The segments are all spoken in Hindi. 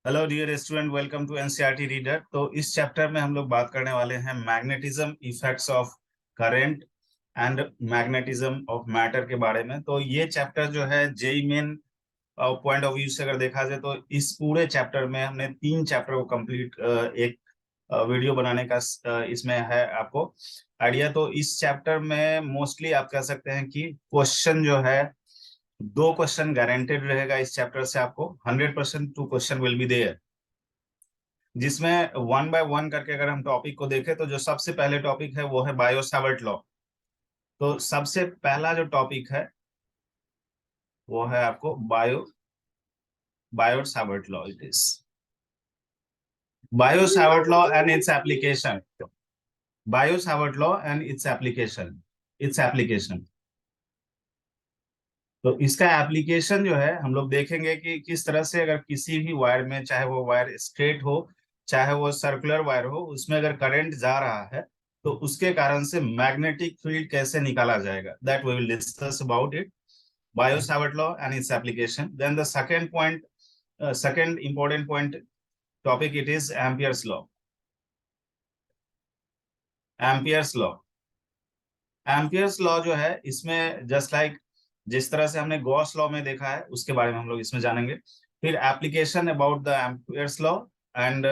Hello dear student, welcome to NCERT reader. तो इस चैप्टर में हम लोग बात करने वाले हैं magnetism effects of current and magnetism of matter के बारे में। तो ये चैप्टर जो है JEE main point of view से अगर देखा जाए तो इस पूरे चैप्टर में हमने 3 चैप्टर को कंप्लीट एक वीडियो बनाने का इसमें है आपको आइडिया। तो इस चैप्टर में मोस्टली आप कह सकते हैं कि क्वेश्चन जो है 2 क्वेश्चन गारंटेड रहेगा इस चैप्टर से। आपको 100% 2 क्वेश्चन विल बी देयर, जिसमें वन बाय वन करके अगर हम टॉपिक को देखें तो जो सबसे पहले टॉपिक है वो है बायो सावर्ट लॉ। तो सबसे पहला जो टॉपिक है वो है आपको bio Savart law. It is bio Savart law and its application. Bio Savart law and its application. तो इसका एप्लीकेशन जो है हम लोग देखेंगे कि किस तरह से अगर किसी भी वायर में, चाहे वो वायर स्ट्रेट हो चाहे वो सर्कुलर वायर हो, उसमें अगर करंट जा रहा है तो उसके कारण से मैग्नेटिक फील्ड कैसे निकाला जाएगा, that we will discuss about it. Biot Savart law and its application. Then the second point, second important point topic, it is Ampere's law. Ampere's law, Ampere's law जो है इसमें जस्ट लाइक जिस तरह से हमने गॉस लॉ में देखा है उसके बारे में हम लोग इसमें जानेंगे। फिर application about the Ampere's law and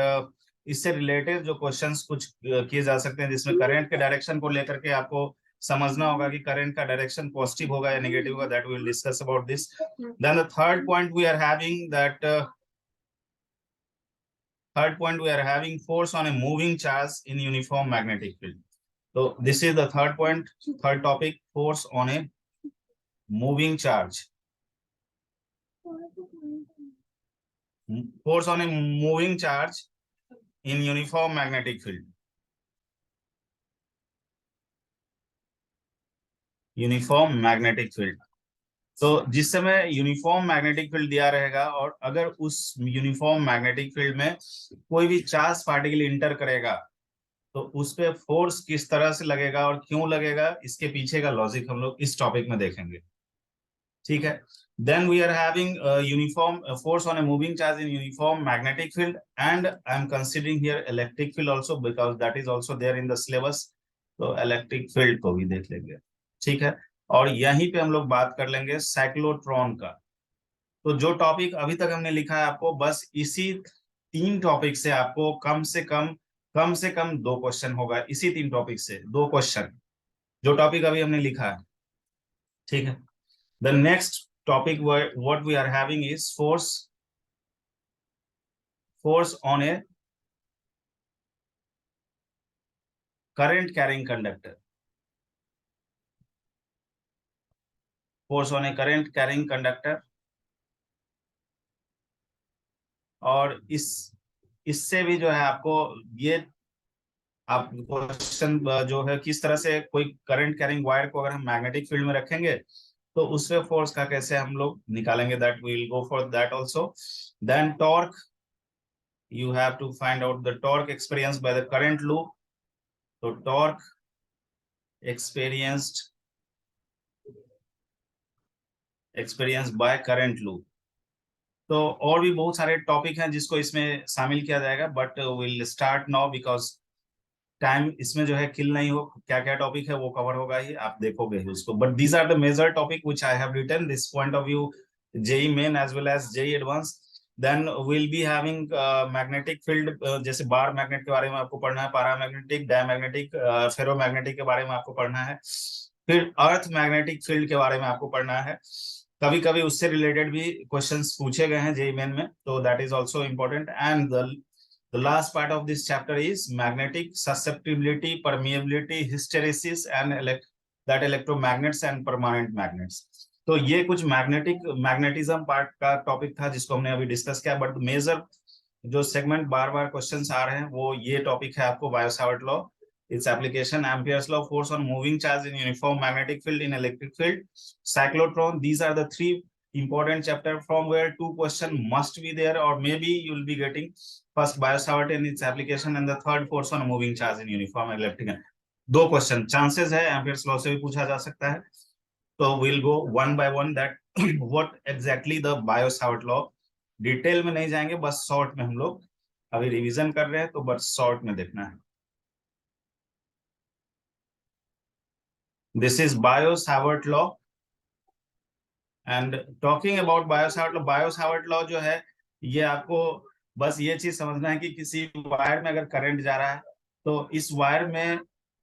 इससे रिलेटेड जो क्वेश्चंस कुछ किए जा सकते हैं, जिसमें करंट के डायरेक्शन को लेकर के आपको समझना होगा कि करंट का डायरेक्शन पॉजिटिव होगा या नेगेटिव होगा। That we will discuss about this. Then the third point we are having force on a moving charge in uniform magnetic field. So this is the third point, third topic, force on a moving charge. Force on a moving charge in uniform magnetic field. Uniform magnetic field. तो जिस समय यूनिफॉर्म मैग्नेटिक फील्ड दिया रहेगा और अगर उस यूनिफॉर्म मैग्नेटिक फील्ड में कोई भी चार्ज पार्टिकल इंटर करेगा तो उस पे फोर्स किस तरह से लगेगा और क्यों लगेगा, इसके पीछे का लॉजिक हम लोग इस टॉपिक में देखेंगे। ठीक है। Then we are having a uniform force on a moving charge in uniform magnetic field, and I am considering here electric field also because that is also there in the syllabus. तो इलेक्ट्रिक फील्ड को भी देख लेंगे। ठीक है। और यहीं पे हम लोग बात कर लेंगे साइक्लोट्रॉन का। तो जो टॉपिक अभी तक हमने लिखा है आपको, बस इसी 3 टॉपिक से आपको कम से कम 2 क्वेश्चन होगा। इसी 3 टॉपिक से 2 क्वेश्चन, जो टॉपिक अभी हमने लिखा है। ठीक है। The next topic what we are having is force on a current carrying conductor. Force on a current carrying conductor। और इससे भी जो है आपको ये आप क्वेश्चन जो है किस तरह से कोई करंट कैरिंग वायर को अगर हम मैग्नेटिक फील्ड में रखेंगे तो उससे फोर्स का कैसे हम लोग निकालेंगे, that we will go for that also. Then torque, you have to find out the torque experienced by the current loop. So torque experienced by current loop। तो और भी बहुत सारे टॉपिक हैं जिसको इसमें शामिल किया जाएगा, but will start now because time इसमें जो है किल नहीं हो। क्या क्या टॉपिक है वो कवर होगा ही, आप देखोगे ही उसको। But these are the major topic which I have written this point of view, JEE main as well as JEE advance. Then will be having magnetic field, जैसे बार मैग्नेट के बारे में आपको पढ़ना है, पैरामैग्नेटिक, डायमैग्नेटिक, फेरोमैग्नेटिक के बारे में आपको पढ़ना है। फिर अर्थ मैग्नेटिक फील्ड के बारे में आपको पढ़ना है। कभी कभी उससे रिलेटेड भी क्वेश्चंस पूछे गए हैं जेई मेन में, तो that is also important. And the last part of this chapter is magnetic susceptibility, permeability, hysteresis and electromagnets and permanent magnets। तो ये कुछ मैग्नेटिज्म पार्ट का टॉपिक था जिसको हमने अभी डिस्कस किया। बट मेजर जो सेगमेंट बार बार क्वेश्चंस आ रहे हैं वो ये टॉपिक है आपको, bio Savart law, its application, Ampere's law, force on moving charge in uniform magnetic field in electric field, cyclotron. These are the 3 important chapter from where 2 questions must be there, or maybe you'll be getting first Biot Savart and its application and the third force on moving charge in uniform electric। 2 question chances है एम्पियर्स लॉ से भी पूछा जा सकता है। तो we'll go one by one that what exactly the bio Savart law detail में नहीं जाएंगे, बस शॉर्ट में हम लोग अभी रिवीजन कर रहे हैं, तो बस शॉर्ट में देखना है। This is Biot-Savart law, and talking about Biot-Savart law जो है, ये आपको बस ये चीज समझना है कि किसी वायर में अगर करंट जा रहा है, तो इस वायर में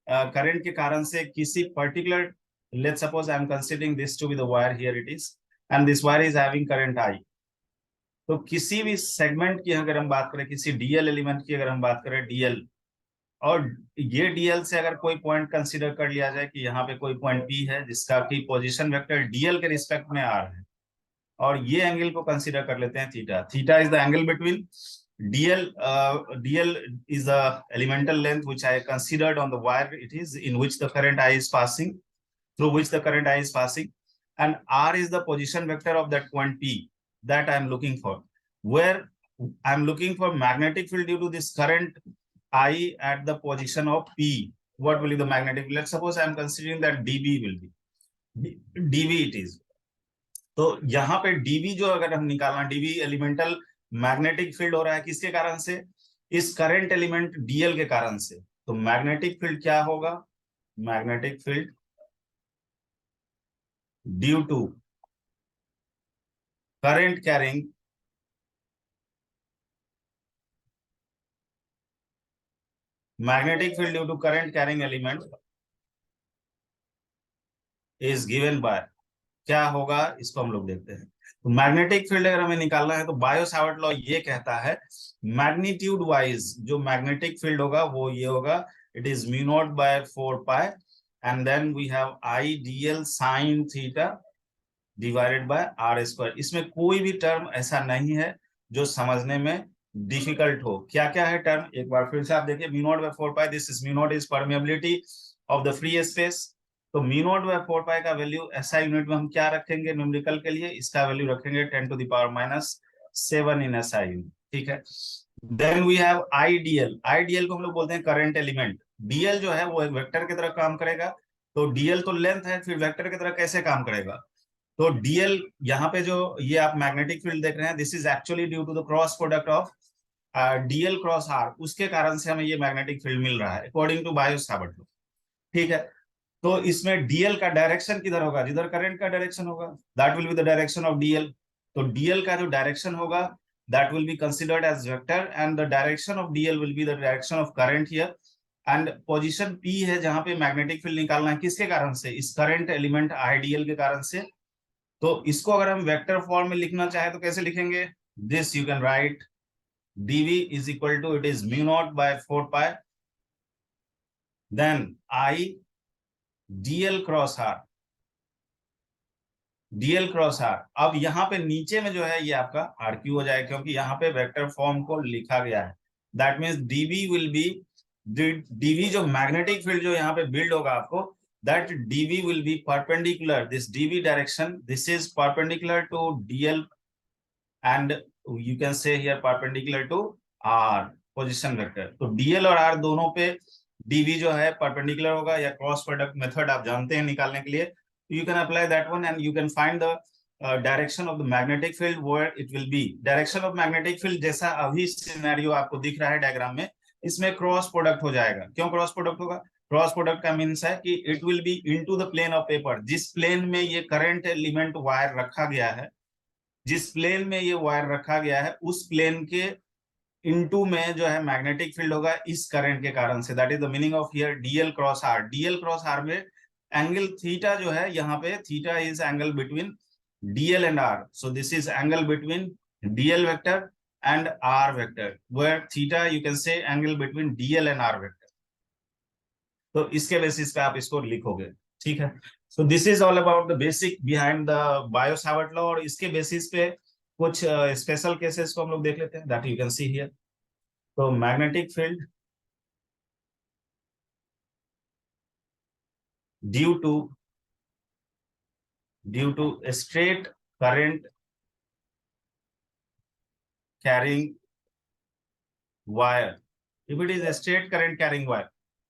करंट के कारण से किसी particular, let's suppose I am considering this to be the wire, here it is, and this wire is having current I. तो किसी भी सेगमेंट की अगर हम बात करें, किसी डीएल एलिमेंट की अगर हम बात करें, डीएल, और ये डीएल से अगर कोई पॉइंट कंसीडर कर लिया जाए कि यहाँ पे कोई पॉइंट पी है जिसका की पोजीशन वेक्टर डीएल के रिस्पेक्ट में आर है, और ये एंगल को कंसीडर कर लेते हैं theta. Theta is the angle between dl dl is the elemental length which I considered on the wire, it is in which the current I is passing, through which the current I is passing, and r is the position vector of that point p that I am looking for, where I am looking for magnetic field due to this current I at the position of p. What will be the magnetic field? Let's suppose I am considering that dB will be dB it is। तो यहाँ पे डीबी जो अगर हम निकालना, डीबी एलिमेंटल मैग्नेटिक फील्ड हो रहा है किसके कारण से? इस करंट एलिमेंट डीएल के कारण से। तो मैग्नेटिक फील्ड क्या होगा? Magnetic field due to current carrying magnetic field due to current carrying element is given by, क्या होगा इसको हम लोग देखते हैं। तो मैग्नेटिक फील्ड अगर हमें निकालना है तो बायो-सावर्ट लॉ ये कहता है मैग्नीट्यूड वाइज जो मैग्नेटिक फील्ड होगा वो ये होगा, it is mu naught by 4 pi, and then we have I dl sine theta divided by r square. इसमें कोई भी टर्म ऐसा नहीं है जो समझने में डिफिकल्ट हो। क्या क्या है टर्म, एक बार फिर से आप देखिए, mu naught by 4 pi, this is mu naught is permeability of the free space. तो म्यू नॉट बाय 4 पाई का वैल्यू एसआई यूनिट में हम क्या रखेंगे न्यूमेरिकल के लिए? इसका वैल्यू रखेंगे 10⁻⁷ इन एसआई यूनिट, ठीक है। Then we have Idl, Idl को हम लोग बोलते हैं करंट एलिमेंट। डीएल जो है वो एक वेक्टर की तरह काम करेगा, तो डीएल तो लेंथ है, फिर वेक्टर की तरह कैसे काम करेगा? तो डीएल यहाँ पे जो ये आप मैग्नेटिक फील्ड देख रहे हैं, this is actually due to the cross product of dl cross r, उसके कारण से हमें ये मैग्नेटिक फील्ड मिल रहा है अकॉर्डिंग टू बायो-सावर्ट लॉ, ठीक है। तो इसमें डीएल का डायरेक्शन किधर होगा? जिधर करंट का डायरेक्शन होगा, that will be the direction of dl. तो डीएल का जो डायरेक्शन होगा that will be considered as vector, and the direction of dl will be the direction of current here, and position P है जहां पे मैग्नेटिक फील्ड निकालना है, किसके कारण से? इस करंट एलिमेंट आईडीएल के कारण से। तो इसको अगर हम वेक्टर फॉर्म में लिखना चाहे तो कैसे लिखेंगे? This you can right dv is equal to, it is mu naught by 4 pi, then I dl cross r, dl cross r। अब यहाँ पे नीचे में जो है ये आपका आर क्यू हो जाएगा, क्योंकि यहाँ पे वेक्टर फॉर्म को लिखा गया है। That means dv will be, dv जो मैग्नेटिक फील्ड जो यहाँ पे बिल्ड होगा आपको, that dv will be perpendicular, this dv direction, this is perpendicular to dl, and you can say here perpendicular to r position vector. तो dl और r दोनों पे dv जो है परपेंडिकुलर होगा, या क्रॉस प्रोडक्ट मेथड आप जानते हैं निकालने के लिए, you can apply that one and you can find the direction of the magnetic field where it will be। direction of magnetic field जैसा अभी सिनेरियो आपको दिख रहा है डायग्राम में, इसमें क्रॉस प्रोडक्ट हो जाएगा। क्यों क्रॉस प्रोडक्ट होगा? क्रॉस प्रोडक्ट का मीन्स है कि it will be into the plane of paper. जिस प्लेन में ये करंट एलिमेंट वायर रखा गया है, जिस प्लेन में ये वायर रखा गया है, उस प्लेन के इनटू में जो है मैग्नेटिक फील्ड होगा इस करंट के कारण से। That is the meaning of here dl cross r. Dl cross r में एंगल थीटा जो है, यहाँ पे theta is angle between dl and r. So this is angle between dl vector and r vector, where theta you can say angle between dl and r vector. तो इसके बेसिस पे आप इसको लिखोगे, ठीक है। So this is all about the basic behind the Biot Savart law, और इसके बेसिस पे कुछ स्पेशल केसेस को हम लोग देख लेते हैं, that you can see here. तो magnetic field due to straight current carrying wire, if it is straight current carrying wire,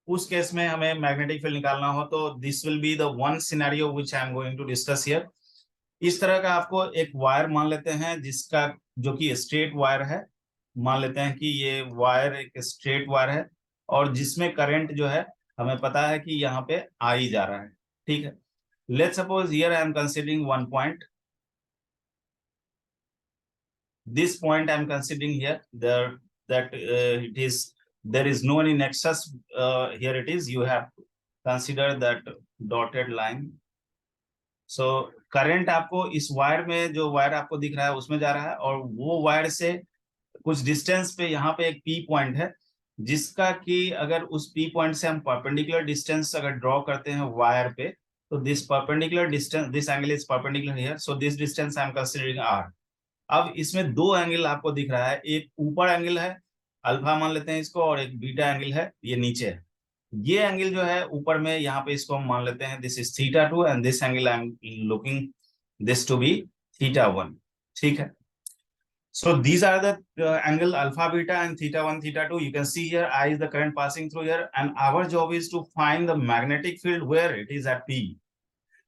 उस केस में हमें मैग्नेटिक फील्ड निकालना हो तो this will be the one scenario which I am going to discuss here. इस तरह का आपको एक वायर मान लेते हैं जिसका जो कि स्ट्रेट वायर है, मान लेते हैं कि ये वायर एक स्ट्रेट वायर है और जिसमें करंट जो है हमें पता है कि यहाँ पे आ ही जा रहा है, ठीक है। Let's suppose here I am considering one point, this point I'm considering here, there that it is there is no any nexus, here it is, you have to consider that dotted line. So current आपको इस वायर में, जो वायर आपको दिख रहा है उसमें जा रहा है और वो वायर से कुछ डिस्टेंस पे यहाँ पे एक पी पॉइंट है, जिसका कि अगर उस पी पॉइंट से हम परपेंडिकुलर डिस्टेंस अगर ड्रॉ करते हैं वायर पे, तो this perpendicular distance, this angle is perpendicular here, so this distance I am considering r. अब इसमें दो एंगल आपको दिख रहा है, एक ऊपर एंगल है अल्फा मान लेते हैं इसको, और एक बीटा एंगल है ये नीचे है। ये एंगल जो है ऊपर में यहाँ पे इसको हम मान लेते हैं this is theta two and this angle I am looking this to be theta one, ठीक है। So these are the angle alpha, beta and theta 1, theta 2. You can see here I is the current passing through here, and our job is to find the magnetic field where it is at P.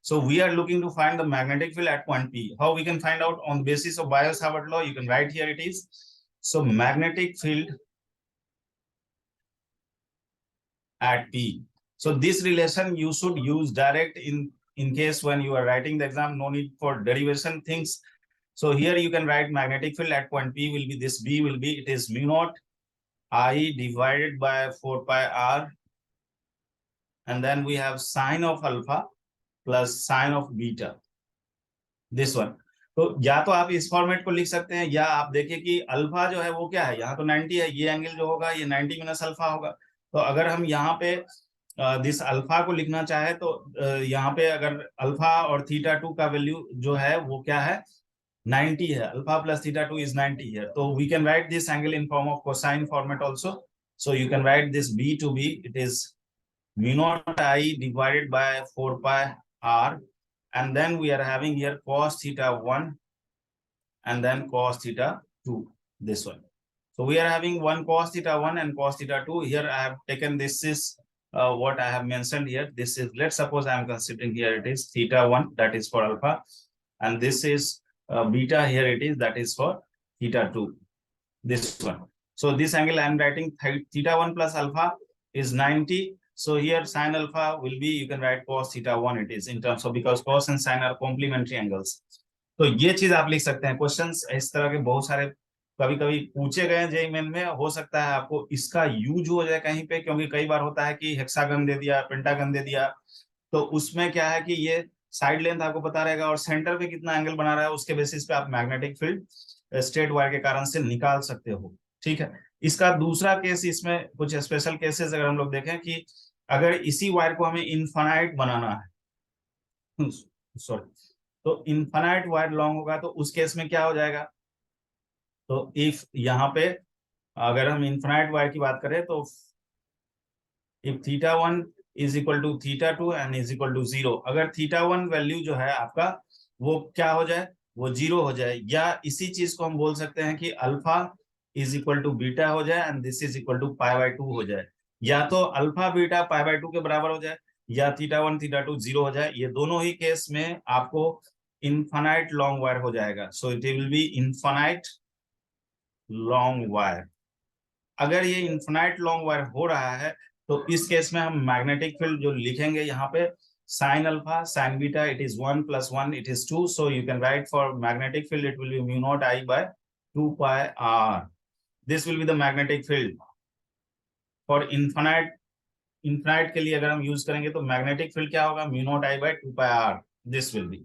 So we are looking to find the magnetic field at point P. How we can find out? On the basis of Biot-Savart law, you can write here it is. So magnetic field at P. So this relation you should use direct in case when you are writing the exam, no need for derivation things. So here you can write magnetic field at point P will be this, B will be, it is mu naught I divided by 4 pi r, and then we have sine of alpha plus sine of beta, this one. तो या तो आप इस फॉर्मेट को लिख सकते हैं, या आप देखिए कि अल्फा जो है वो क्या है, यहाँ तो 90 है, ये एंगल जो होगा ये 90 माइनस अल्फा होगा। तो अगर हम यहाँ पे दिस अल्फा को लिखना चाहे तो यहाँ पे अगर अल्फा और थीटा टू का वैल्यू जो है वो क्या है, 90 है, alpha plus theta two is 90 है। तो we can write this angle in form of cosine format also. So you can write this be to be, it is mu naught I divided by 4 pi r, and then we are having here cos theta 1 and then cos theta 2, this one. So we are having one cos theta 1 and cos theta 2. Here I have taken this is what I have mentioned here. This is, let's suppose I am considering here it is theta 1, that is for alpha, and this is beta, here it is, that is for theta 2, this one. So this angle I am writing theta 1 plus alpha is 90. So here sin alpha will be, you can write cos theta 1 it is, in terms of, because cos and sin are complementary angles. तो ये चीज आप लिख सकते हैं। क्वेश्चंस इस तरह के बहुत सारे कभी कभी पूछे गए जेईई मेन में, हो सकता है आपको इसका यूज हो जाए कहीं पे, क्योंकि कई बार होता है कि हेक्सागन दे दिया, पेंटागन दे दिया, तो उसमें क्या है कि ये साइड लेंथ आपको पता रहेगा और सेंटर पे कितना एंगल बना रहा है, उसके बेसिस पे आप मैग्नेटिक फील्ड स्ट्रेट वायर के कारण से निकाल सकते हो, ठीक है। इसका दूसरा केस, इसमें कुछ स्पेशल केसेस अगर हम लोग देखें कि अगर इसी वायर को हमें इनफाइनाइट बनाना है, सॉरी, तो इनफाइनाइट वायर लॉन्ग होगा, तो उस केस में क्या हो जाएगा, तो इफ यहाँ पे अगर हम इनफाइनाइट वायर की बात करें तो if theta 1 is equal to theta 2 and is equal to 0, अगर थीटा 1 वैल्यू जो है आपका वो क्या हो जाए, वो 0 हो जाए, या इसी चीज को हम बोल सकते हैं कि alpha is equal to beta हो जाए and this is equal to pi by 2 हो जाए, या तो अल्फा बीटा पाई बाय 2 के बराबर हो जाए, या थीटा 1 थीटा 2 0 हो जाए। ये दोनों ही केस में आपको इनफाइनाइट लॉन्ग वायर हो जाएगा। So it will B infinite long wire. अगर ये इनफाइनाइट लॉन्ग वायर हो रहा है तो इस केस में हम मैग्नेटिक फील्ड जो लिखेंगे यहाँ पे, sin alpha sin beta, it is 1 plus 1 it is 2, so you can write for magnetic field it will be mu naught I by 2 pi r. This will be the magnetic field for infinite के लिए अगर हम यूज करेंगे तो मैग्नेटिक फील्ड क्या होगा, mu naught I by 2 pi r, this will be।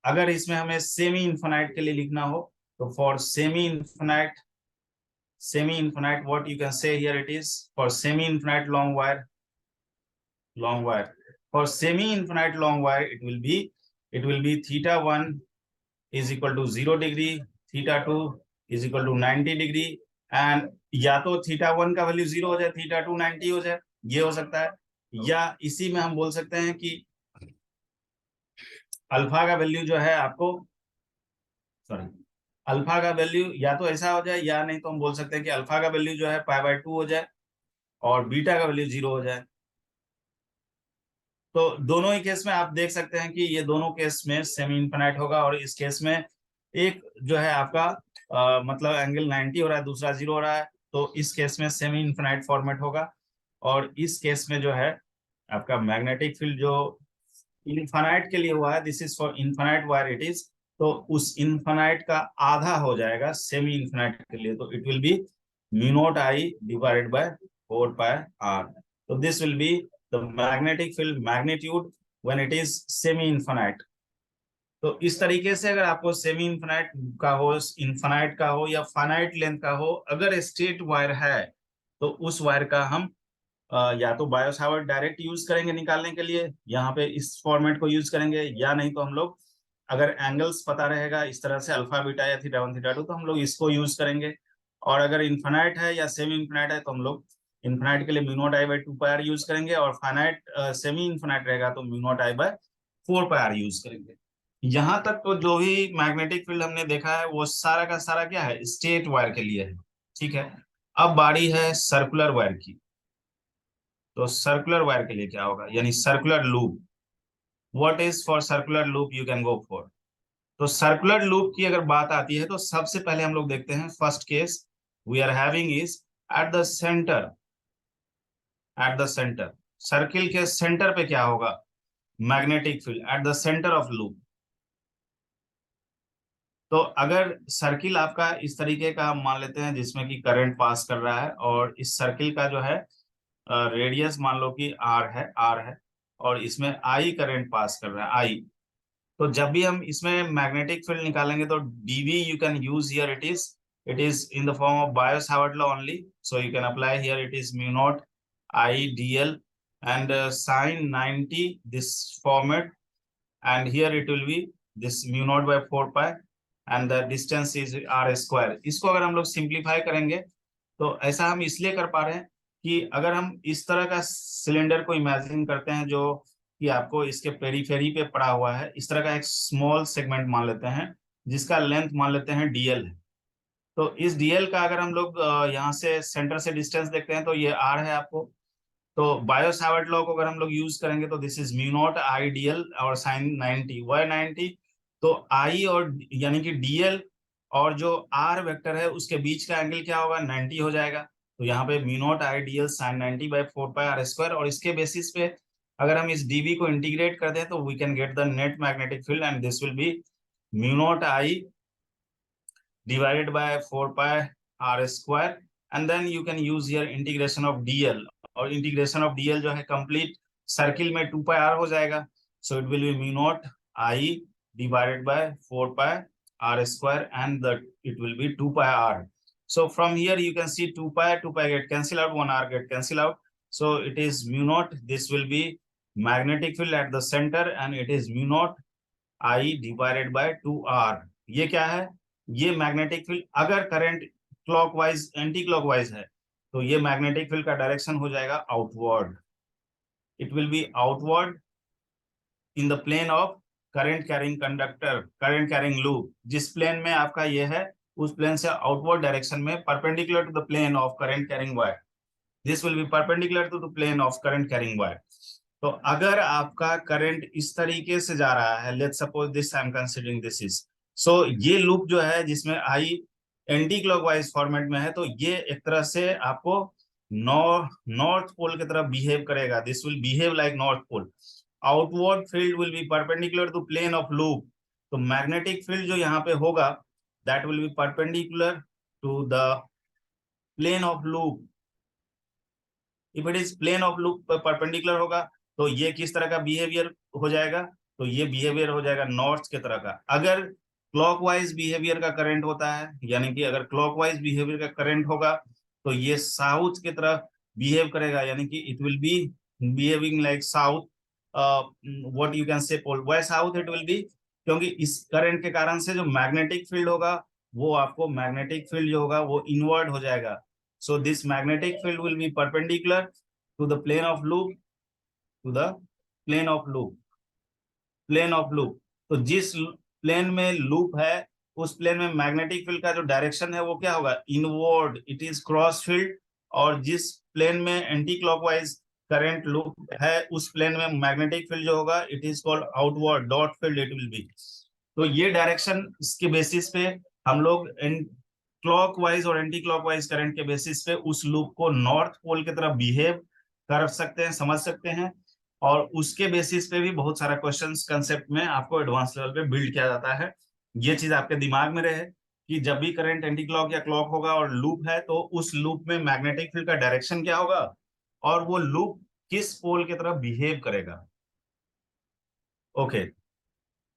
अगर इसमें हमें सेमी इनफाइनाइट के लिए लिखना हो तो for semi infinite what you can say here, it is for semi infinite long wire, for semi infinite long wire it will be theta 1 is equal to 0 degree, theta 2 is equal to 90 degree, and या तो थीटा 1 का वैल्यू 0 हो जाए, थीटा 2 90 हो जाए, ये हो सकता है, या इसी में हम बोल सकते हैं कि अल्फा का वैल्यू जो है आपको, सॉरी, अल्फा का वैल्यू या तो ऐसा हो जाए, या नहीं तो हम बोल सकते हैं कि अल्फा का वैल्यू जो है पाई बाय 2 हो जाए और बीटा का वैल्यू 0 हो जाए। तो दोनों ही केस में आप देख सकते हैं कि ये दोनों केस में सेमी इनफिनाइट होगा, और इस केस में एक जो है आपका मतलब एंगल 90 हो रहा है, दूसरा 0 हो रहा है, तो इस केस में सेमी इनफिनाइट फॉर्मेट होगा। और इस केस में जो है आपका मैग्नेटिक फील्ड जो इनफिनाइट के लिए हुआ है, this is for infinite wire it is, तो उस इनफिनाइट का आधा हो जाएगा सेमी इनफिनाइट के लिए, तो it will be mu naught I divided by 4 pi R. तो this will be the magnetic field magnitude when it is semi infinite. तो इस तरीके से अगर आपको सेमी इनफिनाइट का हो, इनफिनाइट का हो या फाइनाइट लेंथ का हो, अगर स्ट्रेट वायर है तो उस वायर का हम या तो बायो सावर्ट डायरेक्ट यूज करेंगे निकालने के लिए, यहाँ पे इस फॉर्मेट को यूज करेंगे, या नहीं तो हम लोग अगर एंगल्स पता रहेगा इस तरह से अल्फा बीटा या थीटा 1 थीटा 2, तो हम लोग इसको यूज करेंगे। और अगर इनफिनाइट है या सेमी इनफिनाइट है तो हम लोग इनफिनाइट के लिए mu naught I by 2 pi r use करेंगे, और फाइनाइट सेमी इनफिनाइट रहेगा तो mu naught I by 4 pi r use करेंगे। यहाँ तक तो जो भी मैग्नेटिक फील्ड हमने देखा है वो सारा का सारा क्या है, स्ट्रेट वायर के लिए है। ठीक है, अब बारी है सर्कुलर वायर की। तो सर्कुलर वायर के लिए क्या होगा, यानी circular loop, what is for circular loop you can go for. तो सर्कुलर लूप की अगर बात आती है तो सबसे पहले हम लोग देखते हैं first case we are having is at the centre, at the centre circle के सेंटर पे क्या होगा, magnetic field at the centre of loop. तो अगर सर्किल आपका इस तरीके का हम मान लेते हैं जिसमें कि करंट पास कर रहा है, और इस सर्किल का जो है रेडियस मान लो कि आर है, और इसमें आई करंट पास कर रहा है आई। तो जब भी हम इसमें मैग्नेटिक फील्ड निकालेंगे तो dB you can use here, it is in the form of Biot Savart law only, so you can apply here, it is mu naught I dl and sine 90 this format, and here it will be this mu naught by 4 pi and the distance is r square। इसको अगर हम लोग सिंप्लीफाई करेंगे तो ऐसा हम इसलिए कर पा रहे हैं कि अगर हम इस तरह का सिलेंडर को इमेजिन करते हैं जो कि आपको इसके पेरीफेरी पे पड़ा हुआ है, इस तरह का एक स्मॉल सेगमेंट मान लेते हैं जिसका लेंथ मान लेते हैं डीएल है। तो इस डीएल का अगर हम लोग यहाँ से सेंटर से डिस्टेंस देखते हैं तो ये आर है आपको। तो बायो सावर्ट लॉ को अगर हम लोग यूज करेंगे तो this is mu naught I DL और साइन 90 वाई 90। तो आई और यानी कि डीएल और जो आर वेक्टर है उसके बीच का एंगल क्या होगा, 90 हो जाएगा। तो यहाँ पे mu naught I dl sine 90 by 4 pi are square, और इसके बेसिस पे अगर हम इस डीवी को इंटीग्रेट कर दें तो we can get the net magnetic field, and this will be mu naught I divided by 4 pi r square, and then you can use here integration of dl, और इंटीग्रेशन ऑफ डीएल जो है कंप्लीट सर्किल में 2 पाई आर हो जाएगा, so it will be mu naught I divided by 4 pi are square and the it will be 2 pi r. So from here you can see 2 pi get cancel out, 1 r get cancel out, so it is mu naught, this will be magnetic field at the center and it is mu naught I divided by 2r। ये क्या है, ये मैग्नेटिक फील्ड अगर करंट क्लॉकवाइज एंटी क्लॉकवाइज है तो ये मैग्नेटिक फील्ड का डायरेक्शन हो जाएगा outward, it will be outward in the plane of current carrying conductor, current carrying loop. जिस प्लेन में आपका ये है उस प्लेन से आउटवर्ड डायरेक्शन में perpendicular to the plane of current carrying wire, this will be perpendicular to the plane of current carrying wire. तो अगर आपका करंट इस तरीके से जा रहा है, let's suppose this I am considering this is, so ये लूप जो है जिसमें आई एंटी क्लॉकवाइज फॉर्मेट में है, तो ये एक तरह से आपको नॉर्थ पोल की तरफ बिहेव करेगा, this will behave like north pole. Outward field will be perpendicular to plane of loop, तो मैग्नेटिक फील्ड जो यहाँ पे होगा that will be perpendicular to the plane of loop. If it is plane of loop पर परपेंडिकुलर होगा तो ये किस तरह का बिहेवियर हो जाएगा, तो ये बिहेवियर हो जाएगा नॉर्थ की तरह का। अगर क्लॉकवाइज बिहेवियर का करंट होता है, यानी कि अगर क्लॉकवाइज बिहेवियर का करंट होगा तो ये साउथ की तरफ बिहेव करेगा, यानी कि it will be behaving like south, what you can say pole why south it will be, क्योंकि इस करंट के कारण से जो मैग्नेटिक फील्ड होगा वो आपको मैग्नेटिक फील्ड जो होगा वो इनवर्ड हो जाएगा। So this magnetic field will be perpendicular to the plane of loop, to the plane of loop, plane of loop। तो जिस प्लेन में लूप है उस प्लेन में मैग्नेटिक फील्ड का जो डायरेक्शन है वो क्या होगा, inward, it is cross field. और जिस प्लेन में एंटी क्लॉकवाइज करंट लूप है उस प्लेन में मैग्नेटिक फील्ड जो होगा it is called outward dot field it will B. तो ये डायरेक्शन इसके बेसिस पे हम लोग इन क्लॉकवाइज और एंटी क्लॉकवाइज करंट के बेसिस पे उस लूप को नॉर्थ पोल की तरफ बिहेव कर सकते हैं, समझ सकते हैं। और उसके बेसिस पे भी बहुत सारा क्वेश्चंस कंसेप्ट में आपको एडवांस लेवल पे बिल्ड किया जाता है। ये चीज आपके दिमाग में रहे कि जब भी करंट एंटी क्लॉक या क्लॉक होगा और लूप है तो उस लूप में मैग्नेटिक फील्ड का डायरेक्शन क्या होगा और वो लूप किस पोल की तरफ बिहेव करेगा। Okay,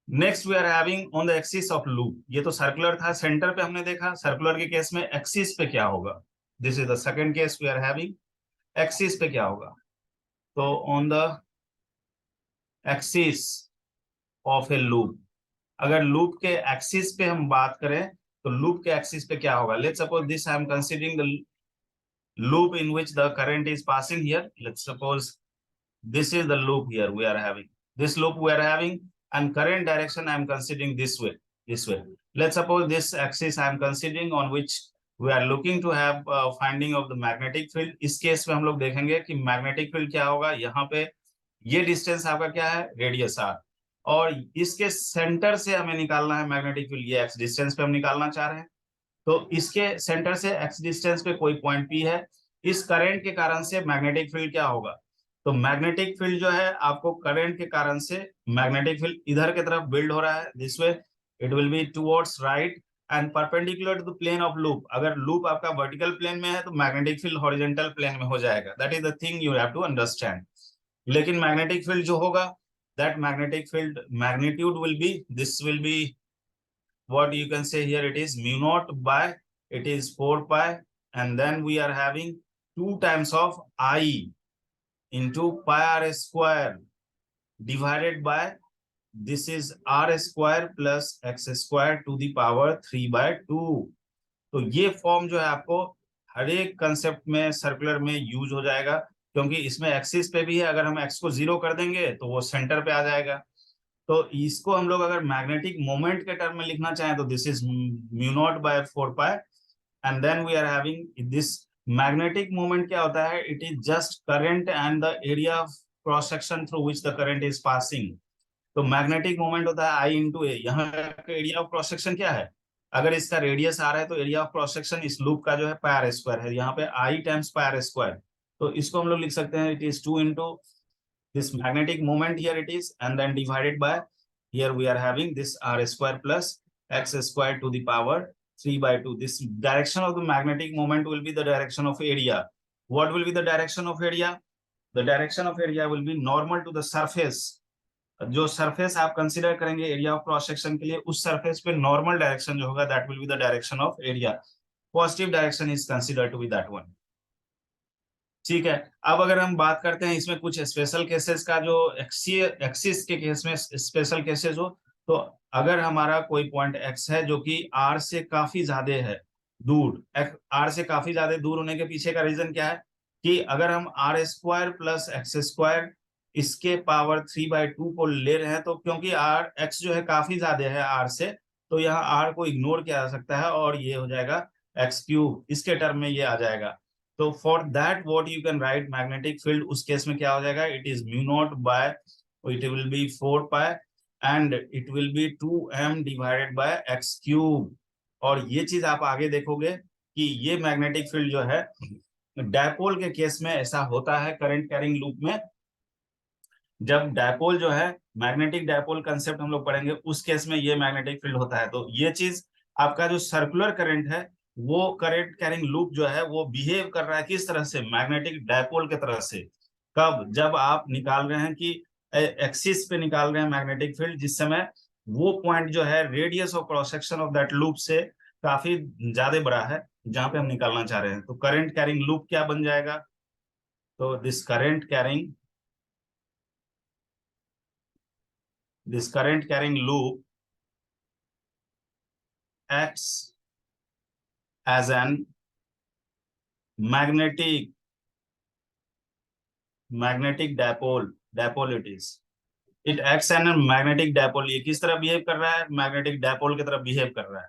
next we are having on the axis of loop. ये तो सर्कुलर था, सेंटर पे हमने देखा। सर्कुलर के केस में एक्सिस पे क्या होगा, this is the second case we are having. Axis पे क्या होगा, तो on the axis of a loop, अगर लूप के एक्सिस पे हम बात करें तो लूप के एक्सिस पे क्या होगा। Let's suppose this I am considering the loop in which the current is passing here. Let's suppose this is the loop here we are having. This loop we are having and current direction I am considering this way, this way. Let's suppose this axis I am considering on which we are looking to have finding of the magnetic field. इस केस में हम लोग देखेंगे कि magnetic field क्या होगा। यहाँ पे ये डिस्टेंस आपका क्या है, रेडियस r, और इसके सेंटर से हमें निकालना है मैग्नेटिक फील्ड। ये x डिस्टेंस पे हम निकालना चाह रहे हैं। तो इसके सेंटर से x डिस्टेंस पे कोई पॉइंट P है। इस करंट के कारण से मैग्नेटिक फील्ड क्या होगा, तो मैग्नेटिक फील्ड जो है आपको करंट के कारण से मैग्नेटिक फील्ड इधर की तरफ बिल्ड हो रहा है, this way it will be towards right and perpendicular to the plane of loop. अगर लूप आपका वर्टिकल प्लेन में है तो मैग्नेटिक फील्ड हॉरिजॉन्टल प्लेन में हो जाएगा। That is the thing you have to understand. लेकिन मैग्नेटिक फील्ड जो होगा, that magnetic field magnitude will be, this will be what you can say here, it is mu naught by, it is 4 pi, and then we are having 2 times of I into pi r square divided by this is r square plus x square to the power 3 by 2। तो ये फॉर्म जो है आपको हर एक कंसेप्ट में सर्कुलर में यूज हो जाएगा, क्योंकि इसमें एक्सिस पे भी है। अगर हम एक्स को 0 कर देंगे तो वो सेंटर पे आ जाएगा। तो इसको हम लोग अगर मैग्नेटिक मोमेंट के टर्म में लिखना चाहें तो this is mu naught by 4 pi and then we are having this. Magnetic moment क्या होता है, it is just current and the area of cross section through which the current is passing. तो मैग्नेटिक मोमेंट होता है आई इंटू ए। यहाँ एरिया ऑफ क्रॉस सेक्शन क्या है, अगर इसका रेडियस आ रहा है तो एरिया ऑफ क्रॉस सेक्शन इस लूप का जो है पाई आर स्क्वायर है। यहाँ पे आई टाइम्स पाई आर स्क्वायर, तो इसको हम लोग लिख सकते हैं it is 2 into this magnetic moment here it is, and then divided by, here we are having this r square plus x square to the power 3 by 2। This direction of the magnetic moment will be the direction of area. What will be the direction of area, the direction of area will be normal to the surface। जो सरफेस आप कंसीडर करेंगे एरिया ऑफ क्रॉस सेक्शन के लिए, उस सरफेस पे नॉर्मल डायरेक्शन जो होगा that will be the direction of area. Positive direction is considered to be that one. ठीक है, अब अगर हम बात करते हैं इसमें कुछ स्पेशल केसेस का, जो एक्सिस के केस में स्पेशल केसेस हो, तो अगर हमारा कोई पॉइंट एक्स है जो कि आर से काफी ज्यादा है दूर, आर से काफी ज्यादा दूर होने के पीछे का रीजन क्या है कि अगर हम R square plus X square इसके पावर 3 by 2 को ले रहे हैं, तो क्योंकि आर एक्स जो है काफी ज्यादा है आर से, तो यहाँ आर को इग्नोर किया जा सकता है और ये हो जाएगा एक्स क्यूब, इसके टर्म में ये आ जाएगा। तो for that what you can write magnetic field, उस केस में क्या हो जाएगा, it is mu naught by, it will be 4 pi and it will be 2m divided by X cube. और ये चीज आप आगे देखोगे कि ये मैग्नेटिक फील्ड जो है डायपोल के केस में ऐसा होता है करंट कैरिंग लूप में। जब डायपोल जो है मैग्नेटिक डायपोल कंसेप्ट हम लोग पढ़ेंगे, उस केस में ये मैग्नेटिक फील्ड होता है। तो ये चीज आपका जो सर्कुलर करंट है, वो करंट कैरिंग लूप जो है वो बिहेव कर रहा है किस तरह से, मैग्नेटिक डायपोल की तरह से। कब, जब आप निकाल रहे हैं कि एक्सिस पे निकाल रहे हैं मैग्नेटिक फील्ड, जिस समय वो पॉइंट जो है radius of cross section of that loop से काफी ज्यादा बड़ा है जहां पे हम निकालना चाह रहे हैं। तो करंट कैरिंग लूप क्या बन जाएगा, तो this current carrying loop acts as an magnetic dipole it is, it acts as a magnetic dipole। ये किस तरह बिहेव कर रहा है, मैग्नेटिक डायपोल की तरह बिहेव कर रहा है।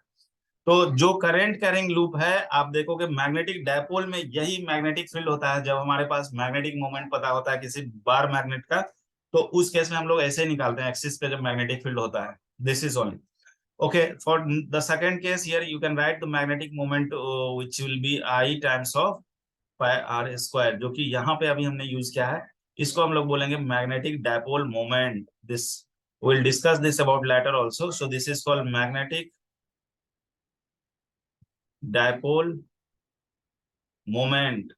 तो जो करंट कैरिंग लूप है, आप देखोगे मैग्नेटिक डायपोल में यही मैग्नेटिक फील्ड होता है। जब हमारे पास मैग्नेटिक मोमेंट पता होता है किसी बार मैग्नेट का, तो उस केस में हम लोग ऐसे ही निकालते हैं, एक्सिस पे जब मैग्नेटिक फील्ड होता है। This is only okay for the second case here you can write the magnetic moment which will be I times of pi r square, जो कि यहाँ पे अभी हमने यूज किया है। इसको हम लोग बोलेंगे magnetic dipole moment. This we'll discuss this about later also, so this is called magnetic dipole moment।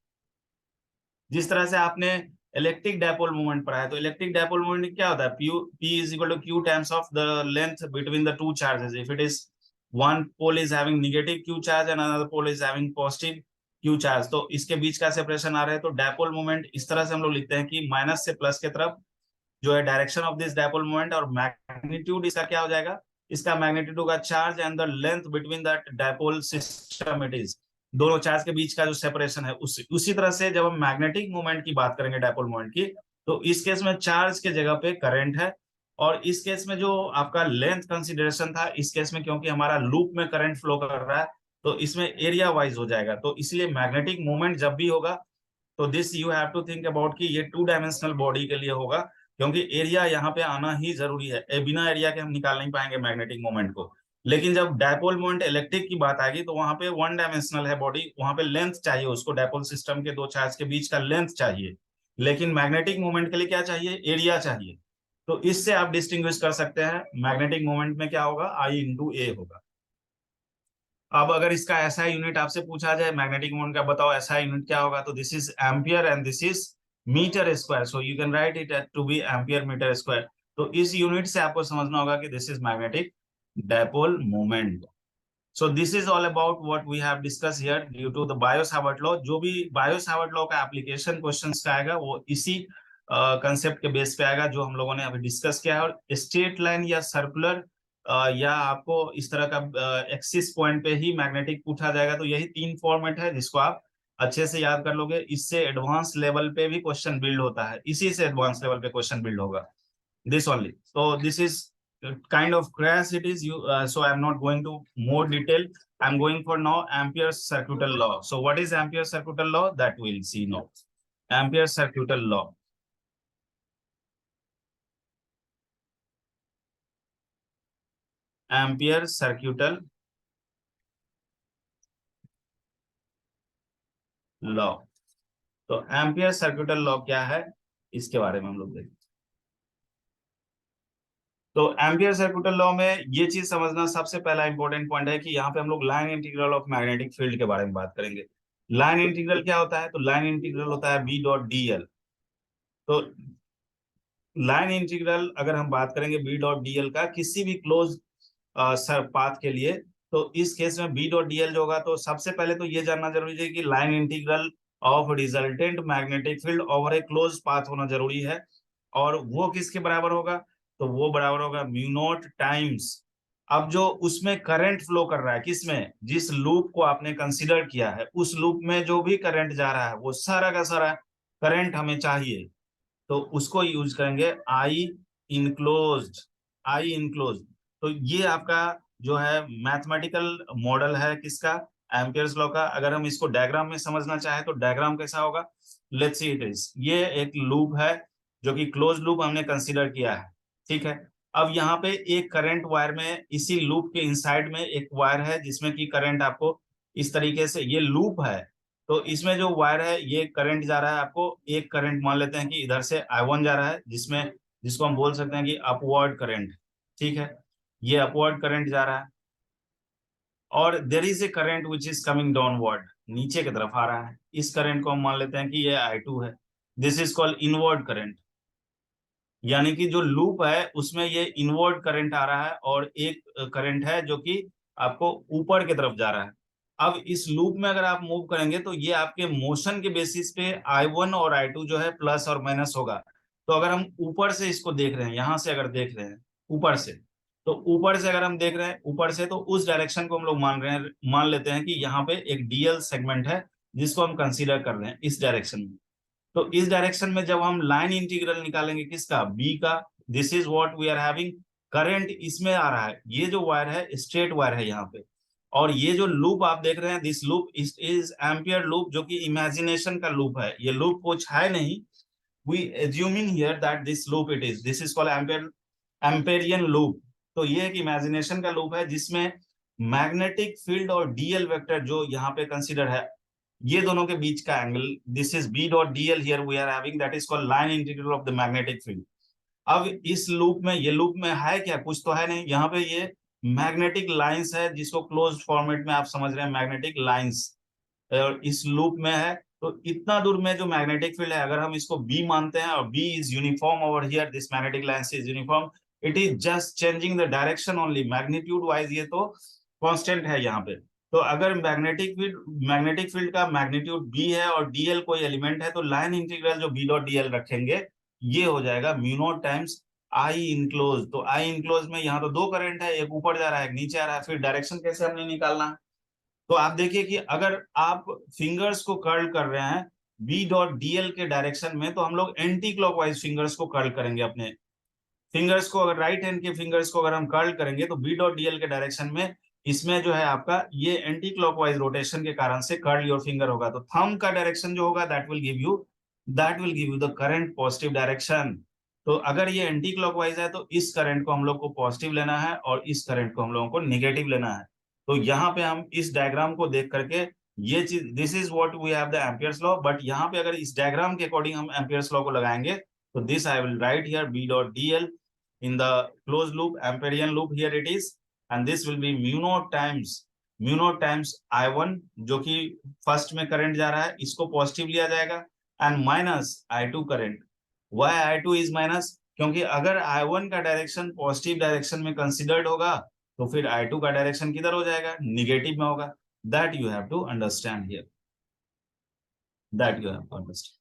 जिस तरह से आपने इलेक्ट्रिक डायपोल मोमेंट पढ़ा है, तो इलेक्ट्रिक डायपोल मोमेंट क्या होता है, P is equal to Q times of the length between the two charges if it is one pole is having negative Q charge and another pole is having positive Q charge। तो इसके बीच का सेपरेशन आ रहा है। तो डायपोल मोमेंट इस तरह से हम लोग लिखते हैं कि माइनस से प्लस के तरफ जो है direction of this dipole moment, और मैग्नीट्यूड इसका क्या हो जाएगा, इसका मैग्नीट्यूड होगा charge and the length between that dipole system it is, दोनों चार्ज के बीच का जो सेपरेशन है। उसी तरह से जब हम मैग्नेटिक मोमेंट की बात करेंगे डायपोल मोमेंट की, तो इस केस में चार्ज के जगह पे करंट है, और इस केस में जो आपका लेंथ कंसिडरेशन था, इस केस में क्योंकि हमारा लूप में करंट फ्लो कर रहा है, तो इसमें एरिया वाइज हो जाएगा। तो इसलिए मैग्नेटिक मोमेंट जब भी होगा, तो this you have to think about कि ये 2 डायमेंशनल बॉडी के लिए होगा, क्योंकि एरिया यहाँ पे आना ही जरूरी है। बिना एरिया के हम निकाल नहीं पाएंगे मैग्नेटिक मोमेंट को। लेकिन जब डायपोल मोमेंट इलेक्ट्रिक की बात आएगी, तो वहां पे 1 डायमेंशनल है बॉडी, वहां पे लेंथ चाहिए उसको, डायपोल सिस्टम के दो चार्ज के बीच का लेंथ चाहिए। लेकिन मैग्नेटिक मोमेंट के लिए क्या चाहिए, एरिया चाहिए। तो इससे आप डिस्टिंग्विश कर सकते हैं, मैग्नेटिक मोमेंट में क्या होगा, आई इंटू ए होगा। अब अगर इसका एसआई यूनिट आपसे पूछा जाए मैग्नेटिक मोमेंट का, बताओ एसआई यूनिट क्या होगा, तो this is ampere and this is metre square, so you can write it to be ampere metre square. तो इस यूनिट से आपको समझना होगा कि this is magnetic dipole moment. So this is all about what we have discuss here due to the Biot Savart law. जो भी बायो-सावर्ट लॉ का एप्लीकेशन क्वेश्चंस का आएगा, वो इसी कंसेप्ट के बेस पे आएगा जो हम लोगों ने अभी डिस्कस किया है। और स्ट्रेट लाइन या सर्कुलर या आपको इस तरह का एक्सिस पॉइंट पे ही मैग्नेटिक पूछा जाएगा। तो यही 3 फॉर्मेट है जिसको आप अच्छे से याद कर लोगे। इससे एडवांस लेवल पे भी क्वेश्चन बिल्ड होता है, इसी से एडवांस लेवल पे क्वेश्चन बिल्ड होगा। This only. So this is kind of crash it is you. So I'm not going to more detail. I'm going for now Ampere's circuital law. So what is Ampere's circuital law? That we'll see now. Ampere's circuital law. Ampere's circuital law. तो एम्पियर सर्क्यूटल लॉ क्या है, इसके बारे में हम लोग देखें। तो एम्पियर सर्क्यूटल लॉ में ये चीज समझना सबसे पहला इंपॉर्टेंट पॉइंट है कि यहाँ पे हम लोग line integral of magnetic field के बारे में बात करेंगे। लाइन इंटीग्रल क्या होता है, तो लाइन इंटीग्रल होता है बी डॉट डी एल। तो लाइन इंटीग्रल अगर हम बात करेंगे बी डॉट डी एल का किसी भी क्लोज सर पाथ के लिए, तो इस केस में बी डॉट डी एल जो होगा, तो सबसे पहले तो ये जानना जरूरी है कि line integral of resultant magnetic field over A close path होना जरूरी है। और वो किसके बराबर होगा, तो वो बराबर होगा म्यू नॉट टाइम्स। अब जो उसमें करंट फ्लो कर रहा है, किसमें, जिस लूप को आपने कंसिडर किया है, उस लूप में जो भी करंट जा रहा है, वो सारा का सारा करंट हमें चाहिए, तो उसको यूज करेंगे आई इनक्लोज्ड। आई इनक्लोज्ड, तो ये आपका जो है मैथमेटिकल मॉडल है किसका, एम्पियर्स लॉ का। अगर हम इसको डायग्राम में समझना चाहे तो डायग्राम कैसा होगा, लेट्स सी इट इज, ये एक लूप है जो कि क्लोज लूप हमने कंसीडर किया है, ठीक है। अब यहाँ पे एक करंट वायर में, इसी लूप के इनसाइड में एक वायर है जिसमें कि करंट आपको इस तरीके से, ये लूप है, तो इसमें जो वायर है ये करंट जा रहा है, आपको एक करंट मान लेते हैं कि इधर से I1 जा रहा है, जिसमें जिसको हम बोल सकते हैं कि अपवर्ड करंट, ठीक है। ये अपवर्ड करंट जा रहा है, और there is a current which is coming downward, नीचे की तरफ आ रहा है। इस करंट को हम मान लेते हैं कि ये I2 है। This is called inward current, यानी कि जो लूप है उसमें ये इनवर्ड करंट आ रहा है, और एक करंट है जो कि आपको ऊपर की तरफ जा रहा है। अब इस लूप में अगर आप मूव करेंगे, तो ये आपके मोशन के बेसिस पे I1 और I2 जो है प्लस और माइनस होगा। तो अगर हम ऊपर से इसको देख रहे हैं, यहां से अगर देख रहे हैं ऊपर से, तो ऊपर से अगर हम देख रहे हैं ऊपर से, तो उस डायरेक्शन को हम लोग मान लेते हैं कि यहाँ पे एक डीएल सेगमेंट है जिसको हम कंसीडर कर रहे हैं इस डायरेक्शन में। तो इस डायरेक्शन में जब हम लाइन इंटीग्रल निकालेंगे किसका, बी का, this is what we are having, current इसमें आ रहा है, ये जो वायर है स्ट्रेट वायर है यहाँ पे, और ये जो लूप आप देख रहे हैं, this loop is ampere loop, जो कि इमेजिनेशन का लूप है, ये लूप कुछ है नहीं। We assuming here that this loop it is, this is called Amperian loop. तो ये एक इमेजिनेशन का लूप है जिसमें मैग्नेटिक फील्ड और डीएल वेक्टर जो यहाँ पे कंसिडर है, ये दोनों के बीच का angle, this is B dot DL here we are having, that is called line integral of the magnetic field. अब इस लूप में, ये लूप में है क्या, कुछ तो है नहीं, यहाँ पे ये मैग्नेटिक लाइंस है, जिसको क्लोज फॉर्मेट में आप समझ रहे हैं मैग्नेटिक लाइंस, और इस लूप में है। तो इतना दूर में जो मैग्नेटिक फील्ड है, अगर हम इसको बी मानते हैं और B is uniform over here, this magnetic lines is uniform, it is just changing the direction only, magnitude wise ये तो कांस्टेंट है यहाँ पे। तो अगर मैग्नेटिक फील्ड का मैग्नीट्यूड बी है और डीएल कोई एलिमेंट है, तो लाइन इंटीग्रल जो बी डॉट डीएल रखेंगे, ये हो जाएगा mu naught times I enclose. तो आई इनक्लोज में यहाँ तो दो करंट है, एक ऊपर जा रहा है एक नीचे आ रहा है, फिर डायरेक्शन कैसे हमने निकालना है। तो आप देखिए कि अगर आप फिंगर्स को कर्ल कर रहे हैं बी डॉट डीएल के डायरेक्शन में, तो हम लोग एंटी क्लॉकवाइज फिंगर्स को कर्ल करेंगे अपने फिंगर्स को। अगर राइट हैंड के फिंगर्स को अगर हम कर्ल करेंगे तो बी डॉट डीएल के डायरेक्शन में, इसमें जो है आपका ये एंटी क्लॉकवाइज रोटेशन के कारण से कर्ल योर फिंगर होगा। तो थंब का डायरेक्शन जो होगा that will give you the current positive direction. तो अगर ये एंटी क्लॉकवाइज है, तो इस करंट को हम लोग को पॉजिटिव लेना है और इस करंट को हम लोगों को निगेटिव लेना है। तो यहाँ पे हम इस डायग्राम को देख करके ये चीज, this is what we have the Ampere's law, but यहाँ पे अगर इस डायग्राम के अकॉर्डिंग हम एम्पियर्स लॉ को लगाएंगे, तो this I will write here B dot DL in the closed loop amperian loop, here it is, and this will be mu naught times I1, जो कि फर्स्ट में करंट जा रहा है, इसको पॉजिटिव लिया जाएगा, and minus I2 current. Why I2 is minus, क्योंकि अगर I1 का डायरेक्शन पॉजिटिव डायरेक्शन में कंसिडर्ड होगा, तो फिर I2 का डायरेक्शन किधर हो जाएगा, निगेटिव में होगा। That you have to understand here, that you have to understand.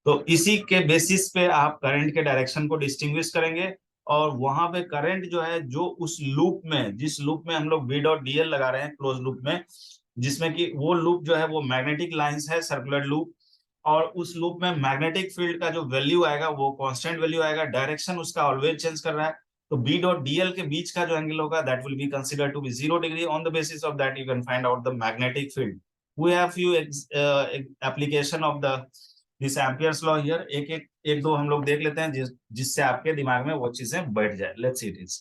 तो इसी के बेसिस पे आप करंट के डायरेक्शन को डिस्टिंग्विश करेंगे, और वहां पे करंट जो है, जो उस लूप में, जिस लूप में हम लोग बी डॉट डीएल लगा रहे हैं क्लोज लूप में, जिसमें कि वो लूप जो है वो मैग्नेटिक लाइंस है, सर्कुलर लूप, और उस लूप में मैग्नेटिक फील्ड का जो वैल्यू आएगा वो कांस्टेंट वैल्यू आएगा, डायरेक्शन उसका ऑलवेज चेंज कर रहा है। तो बी डॉट डीएल के बीच का जो एंगल होगा, that will be considered to be 0 degree. On the basis of that you can find out the magnetic field. We have few application of the this Ampere's law here, एक दो हम लोग देख लेते हैं जिससे आपके दिमाग में वो चीजें बैठ जाए। Let's see it is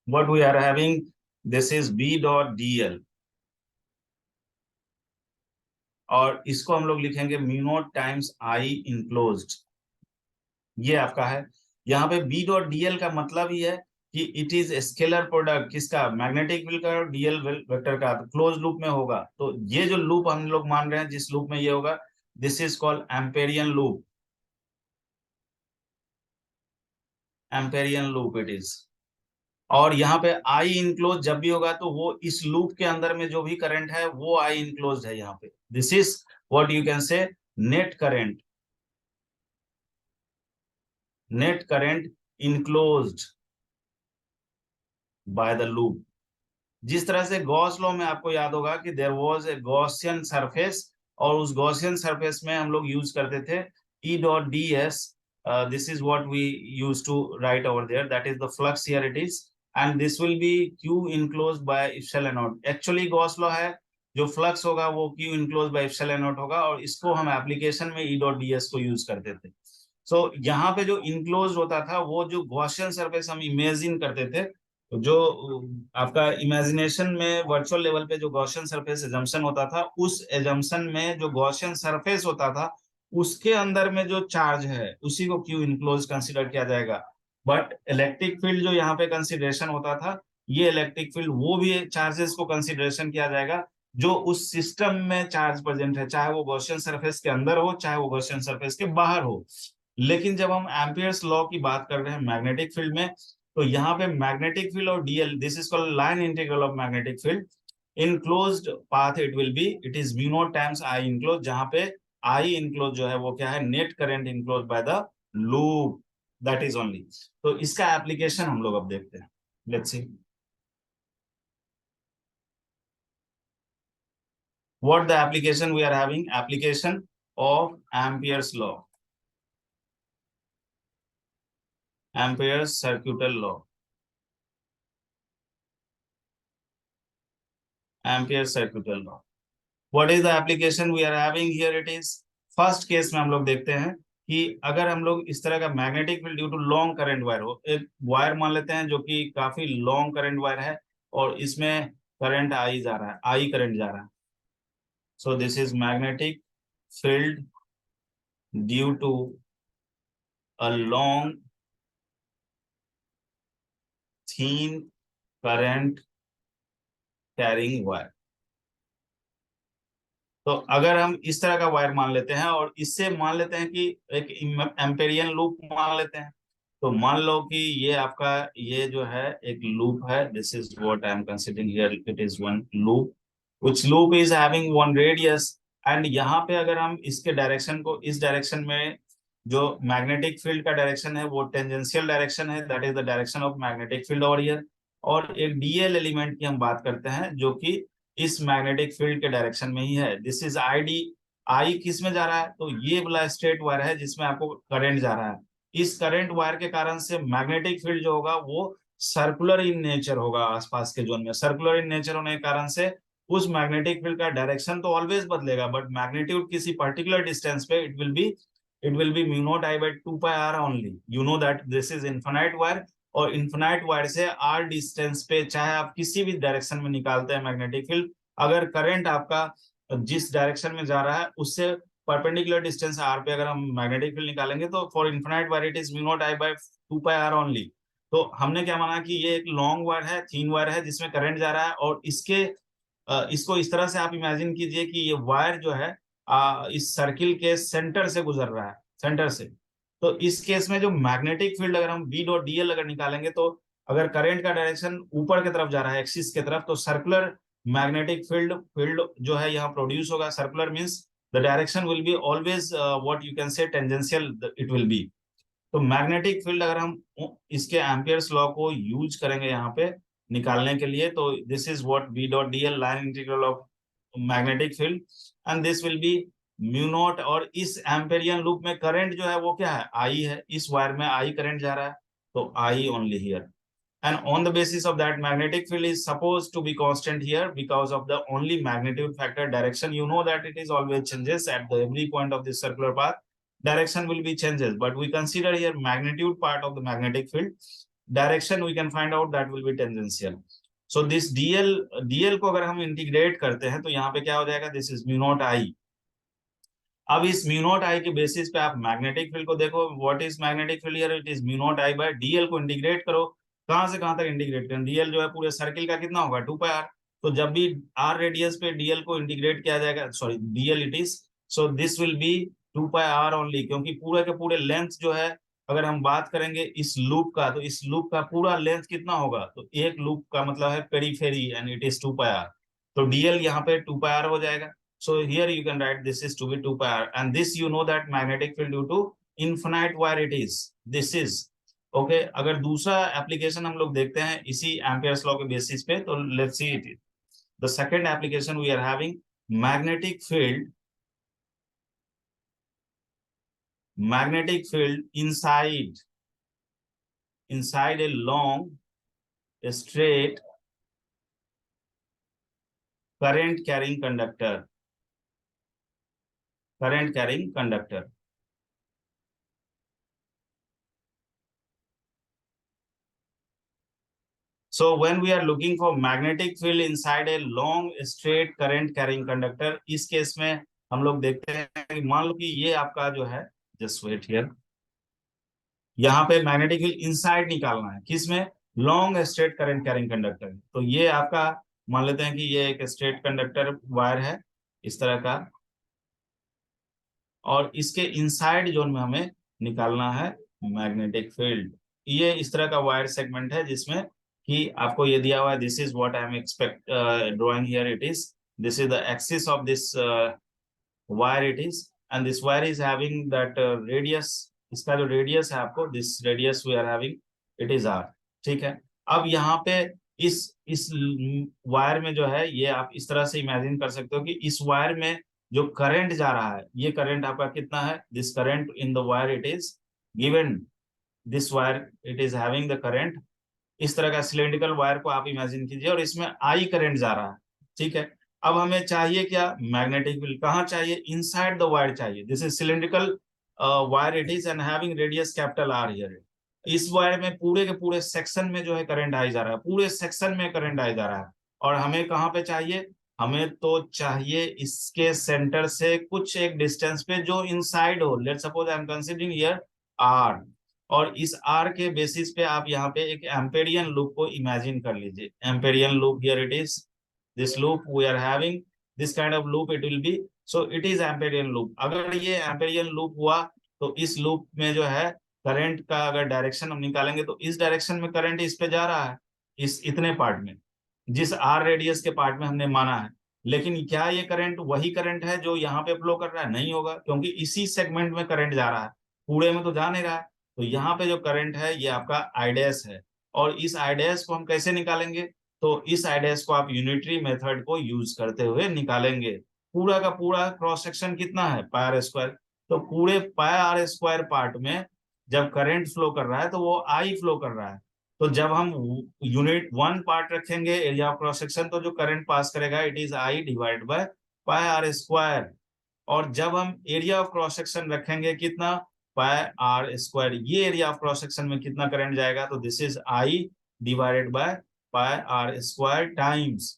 what we are having, this is B dot DL, और इसको हम लोग लिखेंगे mu naught times I enclosed, ये आपका है। यहाँ पे बी डॉट डीएल का मतलब ही है कि इट इज स्केलर प्रोडक्ट, किसका, मैग्नेटिक फील्ड का और डीएल वेक्टर का, क्लोज लूप में होगा। तो ये जो लूप हम लोग मान रहे हैं, जिस लूप में ये होगा, this is called Amperian loop, Amperian loop it is. और यहाँ पे आई इनक्लोज जब भी होगा, तो वो इस लूप के अंदर में जो भी करंट है वो आई इनक्लोज है यहाँ पे। This is what you can say net current, net current enclosed by the loop. जिस तरह से गॉस लॉ में आपको याद होगा कि there was a Gaussian surface, और उस गॉसियन सरफेस में हम लोग यूज करते थे E dot D S, this is what we use to write over there, that is the flux here it is, and this will be Q enclosed by epsilon naught. Actually Gauss law है, जो फ्लक्स होगा वो Q enclosed by epsilon naught होगा, और इसको हम एप्लीकेशन में ई डॉट डी एस को यूज करते थे। सो यहाँ पे जो इनक्लोज होता था, वो जो गॉसियन सरफेस हम इमेजिन करते थे, तो जो आपका इमेजिनेशन में वर्चुअल लेवल पे जो गॉसियन सरफेस एजम्पशन होता था, उस एजम्पशन में जो गॉसियन सरफेस होता था, उसके अंदर में जो चार्ज है उसी को क्यू इनक्लोज कंसीडर किया जाएगा। बट इलेक्ट्रिक फील्ड जो यहाँ पे कंसिडरेशन होता था, ये इलेक्ट्रिक फील्ड वो भी चार्जेस को कंसिडरेशन किया जाएगा जो उस सिस्टम में चार्ज प्रेजेंट है, चाहे वो गॉसियन सरफेस के अंदर हो चाहे वो गॉसियन सरफेस के बाहर हो। लेकिन जब हम एम्पियर्स लॉ की बात कर रहे हैं मैग्नेटिक फील्ड में, तो यहाँ पे मैग्नेटिक फील्ड और DL, this is called line integral of magnetic field in closed path, it will be, it is mu naught times I enclose, जहां पे आई इनक्लोज जो है वो क्या है, net current enclose by the loop, that is only. तो इसका एप्लीकेशन हम लोग अब देखते हैं। Let's see what the application we are having, application of ampere's law, ampere's circuital law। Ampere circular law. What is the application we are having here? It is first case में हम लोग देखते हैं कि अगर हम लोग इस तरह का magnetic field due to long current wire हो, एक वायर मान लेते हैं जो कि काफी लॉन्ग करंट वायर है और इसमें करंट आई जा रहा है, आई करंट जा रहा है। So this is magnetic field due to a long thin current carrying wire. तो अगर हम इस तरह का वायर मान लेते हैं और इससे मान लेते हैं कि एक एम्पेरियन लूप मान लेते हैं, तो मान लो कि ये आपका ये जो है एक लूप है, this is what I am considering here, it is one loop which loop is having one radius. And यहाँ पे अगर हम इसके डायरेक्शन को इस डायरेक्शन में, जो मैग्नेटिक फील्ड का डायरेक्शन है वो टेंजेंशियल डायरेक्शन है, that is the direction of magnetic field over here. और एक डीएल एलिमेंट की हम बात करते हैं जो कि इस मैग्नेटिक फील्ड के डायरेक्शन में ही है, दिस इज आई डी। आई किस में जा रहा है? तो ये वाला स्ट्रेट वायर है जिसमें आपको करंट जा रहा है। इस करंट वायर के कारण से मैग्नेटिक फील्ड जो होगा वो सर्कुलर इन नेचर होगा, आसपास के जोन में सर्कुलर इन नेचर होने के कारण से उस मैग्नेटिक फील्ड का डायरेक्शन तो ऑलवेज बदलेगा, बट मैग्नीट्यूड किसी पर्टिकुलर डिस्टेंस पे it will be mu naught I by 2 pi R only. You know that this is infinite wire, और इनफिनाइट वायर से आर डिस्टेंस पे चाहे आप किसी भी डायरेक्शन में निकालते हैं मैग्नेटिक फील्ड, अगर करंट आपका जिस डायरेक्शन में जा रहा है उससे परपेंडिकुलर डिस्टेंस आर पे अगर हम मैग्नेटिक फील्ड निकालेंगे तो for infinite wire it is mu naught I by 2 pi R only. तो हमने क्या माना कि ये एक लॉन्ग वायर है, थीन वायर है जिसमें करंट जा रहा है, और इसको इस तरह से आप इमेजिन कीजिए कि ये वायर जो है इस सर्किल के सेंटर से गुजर रहा है, सेंटर से। तो इस केस में जो मैग्नेटिक फील्ड अगर हम बी डॉट डीएल अगर निकालेंगे, तो अगर करंट का डायरेक्शन ऊपर की तरफ जा रहा है एक्सिस की तरफ, तो सर्कुलर मैग्नेटिक फील्ड जो है यहाँ प्रोड्यूस होगा। Circular means the direction will be always what you can से टेंजेंशियल इट विल बी। तो मैग्नेटिक फील्ड अगर हम इसके एम्पियर्स लॉ को यूज करेंगे यहाँ पे निकालने के लिए, तो this is what B dot DL line integral of magnetic field, and this will be mu naught. और इस एम्पेरियन लूप में करंट जो है वो क्या है? आई है, इस वायर में आई करंट जा रहा है, तो I only here. And on the basis of that, magnetic field is supposed to be constant here because of the only magnitude factor direction. You know that it is always changes at the every point of this circular path. Direction will be changes, but we consider here magnitude part of the magnetic field. Direction we can find out that will be tangential. So this dl को अगर हम इंटीग्रेट करते हैं तो यहाँ पे क्या हो जाएगा? This is mu naught I. अब इस म्यू नॉट आई के बेसिस पे आप मैग्नेटिक फील्ड को देखो, what is magnetic field here? It is mu naught I bye DL को इंटीग्रेट करो। कहां से कहां तक इंटीग्रेट करें? डीएल जो है पूरे सर्किल का कितना होगा? 2 पाई आर। तो जब भी आर रेडियस पे डीएल को इंटीग्रेट किया जाएगा, sorry DL it is, so this will be 2 pi R only, क्योंकि पूरे के पूरे लेंथ जो है, अगर हम बात करेंगे इस लूप का, तो इस लूप का पूरा लेंथ कितना होगा? तो एक लूप का मतलब है periphery, and it is 2 pi R. तो डीएल यहाँ पे 2 पाई आर हो जाएगा। So here you can write this is to be 2 pi r, and this you know that magnetic field due to infinite wire it is. This is okay. अगर दूसरा एप्लीकेशन हम लोग देखते हैं इसी एम्पियर्स लॉ के बेसिस पे, तो let's see it. The second application we are having magnetic field inside a long straight current carrying conductor. So when we are looking for magnetic field inside a long straight current carrying conductor, इस केस में हम लोग देखते हैं कि मान लो कि ये आपका जो है, जस्ट वेट हियर, यहाँ पे मैग्नेटिक फील्ड इनसाइड निकालना है, किसमें? Long straight current carrying conductor. तो ये आपका मान लेते हैं कि ये एक स्ट्रेट कंडक्टर वायर है इस तरह का, और इसके इनसाइड जोन में हमें निकालना है मैग्नेटिक फील्ड। ये इस तरह का वायर सेगमेंट है जिसमें कि आपको ये दिया हुआ है, this is what I am expect drawing here, it is this is the axis of this wire it is, and this wire is having that radius. इसका जो रेडियस है आपको, this radius we are having, it is R. ठीक है। अब यहाँ पे इस वायर में जो है, ये आप इस तरह से इमेजिन कर सकते हो कि इस वायर में जो करंट जा रहा है, ये करंट आपका कितना है? This current in the wire it is given, this wire it is having the current. इस तरह का सिलेंड्रिकल वायर को आप इमेजिन कीजिए और इसमें आई करंट जा रहा है। ठीक है। अब हमें चाहिए क्या, मैग्नेटिक फील्ड कहाँ चाहिए, इनसाइड द वायर चाहिए। This is cylindrical wire it is and having radius capital R here. इस वायर में पूरे के पूरे सेक्शन में जो है करंट आई जा रहा है, पूरे सेक्शन में करंट आई जा रहा है। और हमें कहाँ पे चाहिए, हमें तो चाहिए इसके सेंटर से कुछ एक डिस्टेंस पे जो इनसाइड हो। Let's suppose I am considering here R, और इस आर के बेसिस पे आप यहाँ पे एक एम्पेरियन लूप को इमेजिन कर लीजिए। Amperian loop here it is, this loop we are having, this kind of loop it will be, so it is amperian loop। अगर ये amperian loop हुआ तो इस लूप में जो है करंट का अगर डायरेक्शन हम निकालेंगे तो इस डायरेक्शन में करंट इस पे जा रहा है, इस इतने पार्ट में, जिस आर रेडियस के पार्ट में हमने माना है। लेकिन क्या ये करंट वही करंट है जो यहाँ पे फ्लो कर रहा है, नहीं होगा, क्योंकि इसी सेगमेंट में करंट जा रहा है, पूरे में तो जा नहीं रहा है। तो यहाँ पे जो करंट है ये आपका आई डैश है, और इस आई डैश को हम कैसे निकालेंगे, तो इस आई डैश को आप यूनिटरी मेथड को यूज करते हुए निकालेंगे। पूरा का पूरा क्रॉस सेक्शन कितना है, पाई आर स्क्वायर। तो पूरे पाई आर स्क्वायर पार्ट में जब करंट फ्लो कर रहा है तो वो आई फ्लो कर रहा है। तो जब हम यूनिट वन पार्ट रखेंगे एरिया ऑफ क्रॉस सेक्शन, तो जो करंट पास करेगा it is I divide by pi are square. और जब हम एरिया ऑफ क्रॉस सेक्शन रखेंगे कितना, पाई आर स्क्वायर, ये एरिया ऑफ क्रॉस सेक्शन में कितना करंट जाएगा, तो this is I divided by pi are square times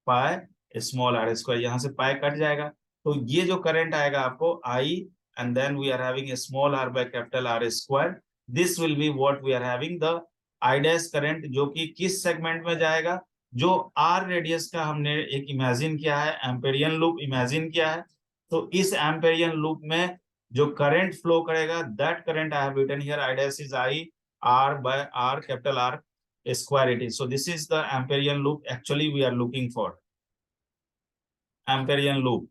pi small R square. यहां से पाई कट जाएगा, तो ये जो करंट आएगा आपको I, and then we are having small R by capital R square. This will be what we are having the I dash current, जो कि किस सेगमेंट में जाएगा, जो आर रेडियस का हमने एक इमेजिन किया है, एम्पेरियन लूप इमेजिन किया है। तो इस एम्पेरियन लूप में जो करंट फ्लो करेगा, that current I have written here, I dash is I R by R capital R square it is। So this is the amperian loop actually we are looking for, amperian loop।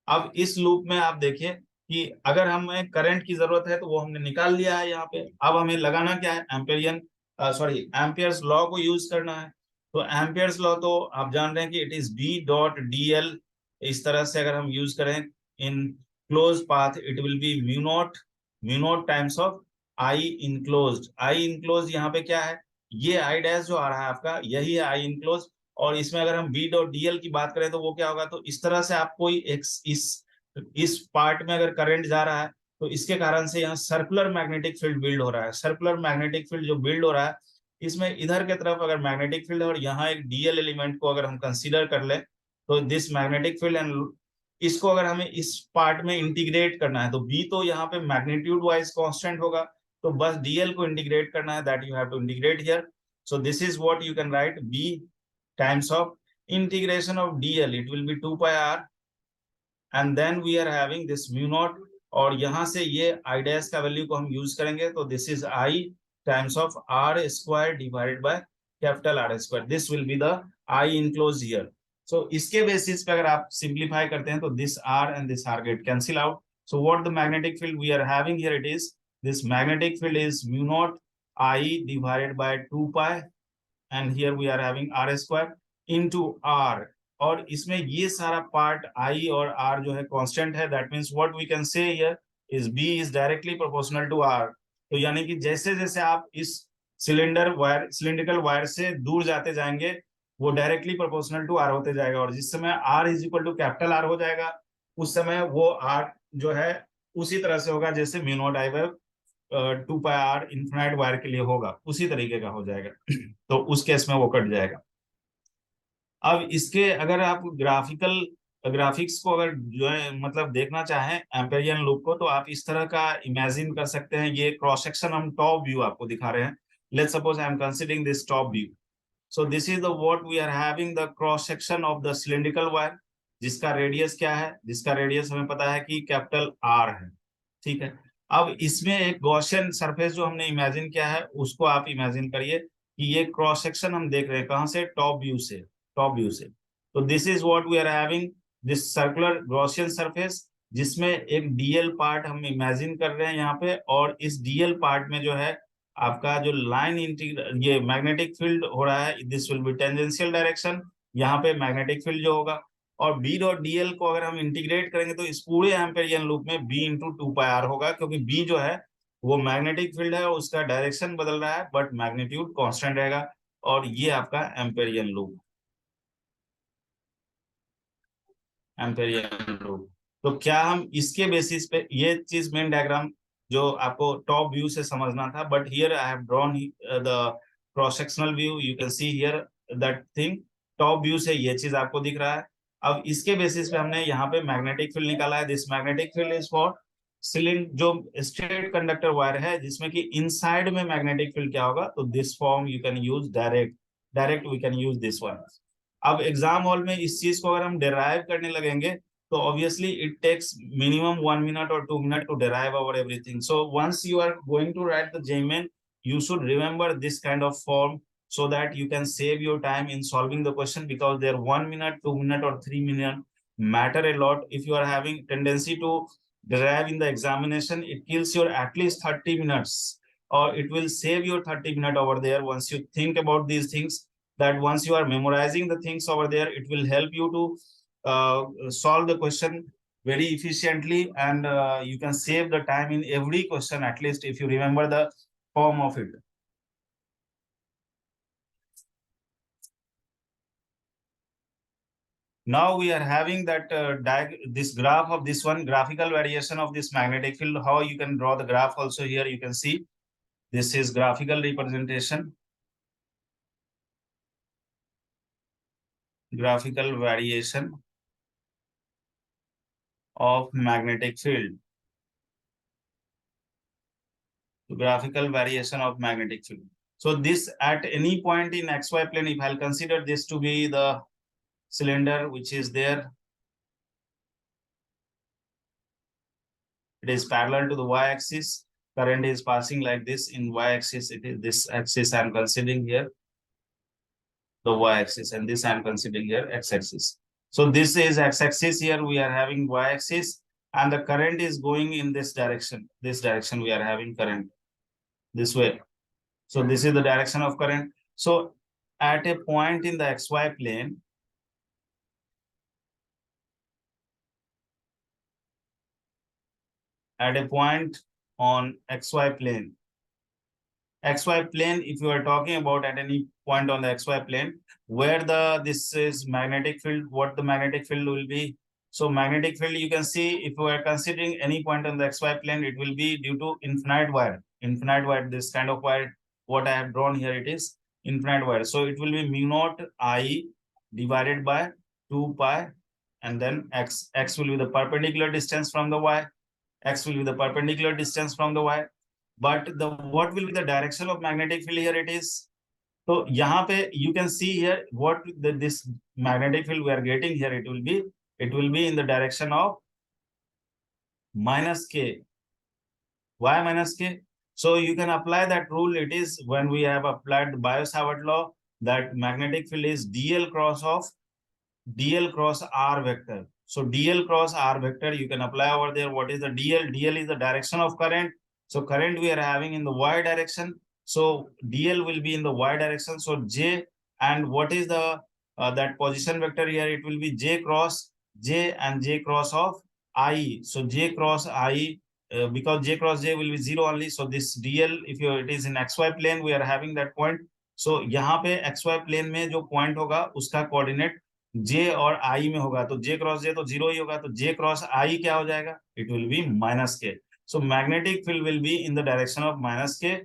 अब इस लूप में आप देखिए कि अगर हमें करंट की जरूरत है तो वो हमने निकाल लिया है यहाँ पे। अब हमें लगाना क्या है, एम्पेरियन सॉरी एम्पियर्स लॉ को यूज करना है। तो एम्पियर्स लॉ तो आप जान रहे हैं कि it is B dot D L. इस तरह से अगर हम यूज करें in close path, it will be mu naught times of I enclosed. I enclose यहाँ पे क्या है, ये आई डैश जो आ रहा है आपका, यही है आई इनक्लोज। और इसमें अगर हम बी डॉट डीएल की बात करें तो वो क्या होगा, तो इस तरह से आप कोई एक इस पार्ट में अगर करंट जा रहा है तो इसके कारण से यहाँ सर्कुलर मैग्नेटिक फील्ड बिल्ड हो रहा है। सर्कुलर मैग्नेटिक फील्ड जो बिल्ड हो रहा है, इसमें इधर के तरफ अगर मैग्नेटिक फील्ड है और यहाँ एक डीएल एलिमेंट को अगर हम कंसीडर कर ले, तो दिस मैग्नेटिक फील्ड एंड इसको अगर हमें इस पार्ट में इंटीग्रेट करना है, तो बी तो यहाँ पे मैग्नीट्यूड वाइज कांस्टेंट होगा, तो बस डीएल को इंटीग्रेट करना है, that you have to integrate here. So this is what you can write, B times of integration of dl, it will be 2 pi r, and then we are having this mu naught, और यहां से ये i dash का वैल्यू को हम यूज करेंगे, तो this is i times of r square divided by capital R square. This will be the i enclose here. So इसके बेसिस पे अगर आप सिंप्लीफाई करते हैं तो this r and this r get cancel out. So what the magnetic field we are having here, it is this magnetic field is mu naught i divided by 2 pi, and here we are having R square into R. और इसमें ये सारा पार्ट आई और आर जो है कांस्टेंट है, that means what we can say here is B is directly proportional to R. तो यानी कि जैसे जैसे आप इस सिलिंड्रिकल वायर से दूर जाते जाएंगे, वो डायरेक्टली प्रोपोर्शनल टू आर होते जाएगा, और जिस समय R is equal to capital R हो जाएगा, उस समय वो आर जो है उसी तरह से होगा जैसे mu naught I by 2 pi R infinite wire के लिए होगा, उसी तरीके का हो जाएगा। तो उस केस में वो कट जाएगा। अब इसके अगर आप ग्राफिक्स को अगर जो है मतलब देखना चाहें एम्पेरियन लूप को, तो आप इस तरह का इमेजिन कर सकते हैं। ये क्रॉस सेक्शन हम टॉप व्यू आपको दिखा रहे हैं। Let's suppose I am considering this top view. So this is the what we are having the cross section of the cylindrical wire, जिसका रेडियस क्या है, जिसका रेडियस हमें पता है कि कैपिटल आर है। ठीक है। अब इसमें एक गॉसियन सरफेस जो हमने इमेजिन किया है उसको आप इमेजिन करिए कि ये क्रॉस सेक्शन हम देख रहे हैं कहां से, टॉप व्यू से। टॉप व्यू से, तो this is what we are having this circular Gaussian surface, जिसमें एक डीएल पार्ट हम इमेजिन कर रहे हैं यहाँ पे। और इस डीएल पार्ट में जो है आपका जो लाइन ये मैग्नेटिक फील्ड हो रहा है, this will B tangential direction, यहाँ पे मैग्नेटिक फील्ड जो होगा। और बी डॉट डीएल को अगर हम इंटीग्रेट करेंगे तो इस पूरे एम्पेरियन लूप में बी इंटू 2 पाई आर होगा, क्योंकि बी जो है वो मैग्नेटिक फील्ड है, उसका डायरेक्शन बदल रहा है बट मैग्नीट्यूड कांस्टेंट रहेगा। और ये आपका एम्पेरियन लूप। Amperian rule. तो क्या हम इसके बेसिस पे, ये चीज मेन डायग्राम जो आपको टॉप व्यू से समझना था, but here I have drawn the cross sectional view, you can see here that thing. Top view से ये चीज आपको दिख रहा है। अब इसके बेसिस पे हमने यहाँ पे मैग्नेटिक फील्ड निकाला है। This magnetic field is for cylinder, जो स्ट्रेट कंडक्टर वायर है जिसमें कि इनसाइड में मैग्नेटिक फील्ड क्या होगा, तो this form you can use direct we can use this one. अब एग्जाम हॉल में इस चीज को अगर हम डिराइव करने लगेंगे तो obviously it takes minimum 1 minute और 2 minute to derive our everything. So once you are going to write the JMN, you should remember this kind of form so that you can save your time in solving the question, because their 1 minute, 2 minute or 3 minute matter a lot. If you are having tendency to derive in the examination, it kills your at least 30 minutes, or it will save your 30 minutes over there once you think about these things. That once you are memorizing the things over there, it will help you to solve the question very efficiently, and you can save the time in every question, at least if you remember the form of it. Now we are having that this graph of this one, graphical variation of this magnetic field. How you can draw the graph also here, you can see this is graphical representation, graphical variation of magnetic field. Graphical variation of magnetic field. So this at any point in xy plane, if I'll consider this to be the cylinder which is there, it is parallel to the y-axis. Current is passing like this in y-axis. It is this axis I'm considering here, the y-axis, and this I'm considering here x-axis. So this is x-axis, here we are having y-axis, and the current is going in this direction. This direction we are having current this way. So this is the direction of current. So at a point in the xy plane, at a point on xy plane, if you are talking about at any point on the xy plane where this is magnetic field, what the magnetic field will be. So magnetic field, you can see, if you are considering any point on the xy plane, it will be due to infinite wire. This kind of wire, what I have drawn here, it is infinite wire. So it will be mu naught I divided by 2 pi, and then x will be the perpendicular distance from the y, x will be the perpendicular distance from the y. But the what will be the direction of magnetic field here, it is, so यहाँ पे you can see here what this magnetic field we are getting here, it will be in the direction of minus k. Why minus k? So you can apply that rule. It is when we have applied Biot-Savart law, that magnetic field is dl cross r vector. So dl cross r vector you can apply over there. What is the dl? Dl is the direction of current. So current we are having in the y direction. So dl will be in the y direction. So j, and what is the that position vector here? It will be j cross j and j cross of I. So j cross I, because j cross j will be 0 only. So this dl, if it is in xy plane, we are having that point. So यहाँ पे xy plane में जो point होगा उसका coordinate j और I में होगा, तो j क्रॉस j तो 0 ही होगा, तो j क्रॉस I क्या हो जाएगा? It will be minus k. So magnetic field will be in the direction of minus k.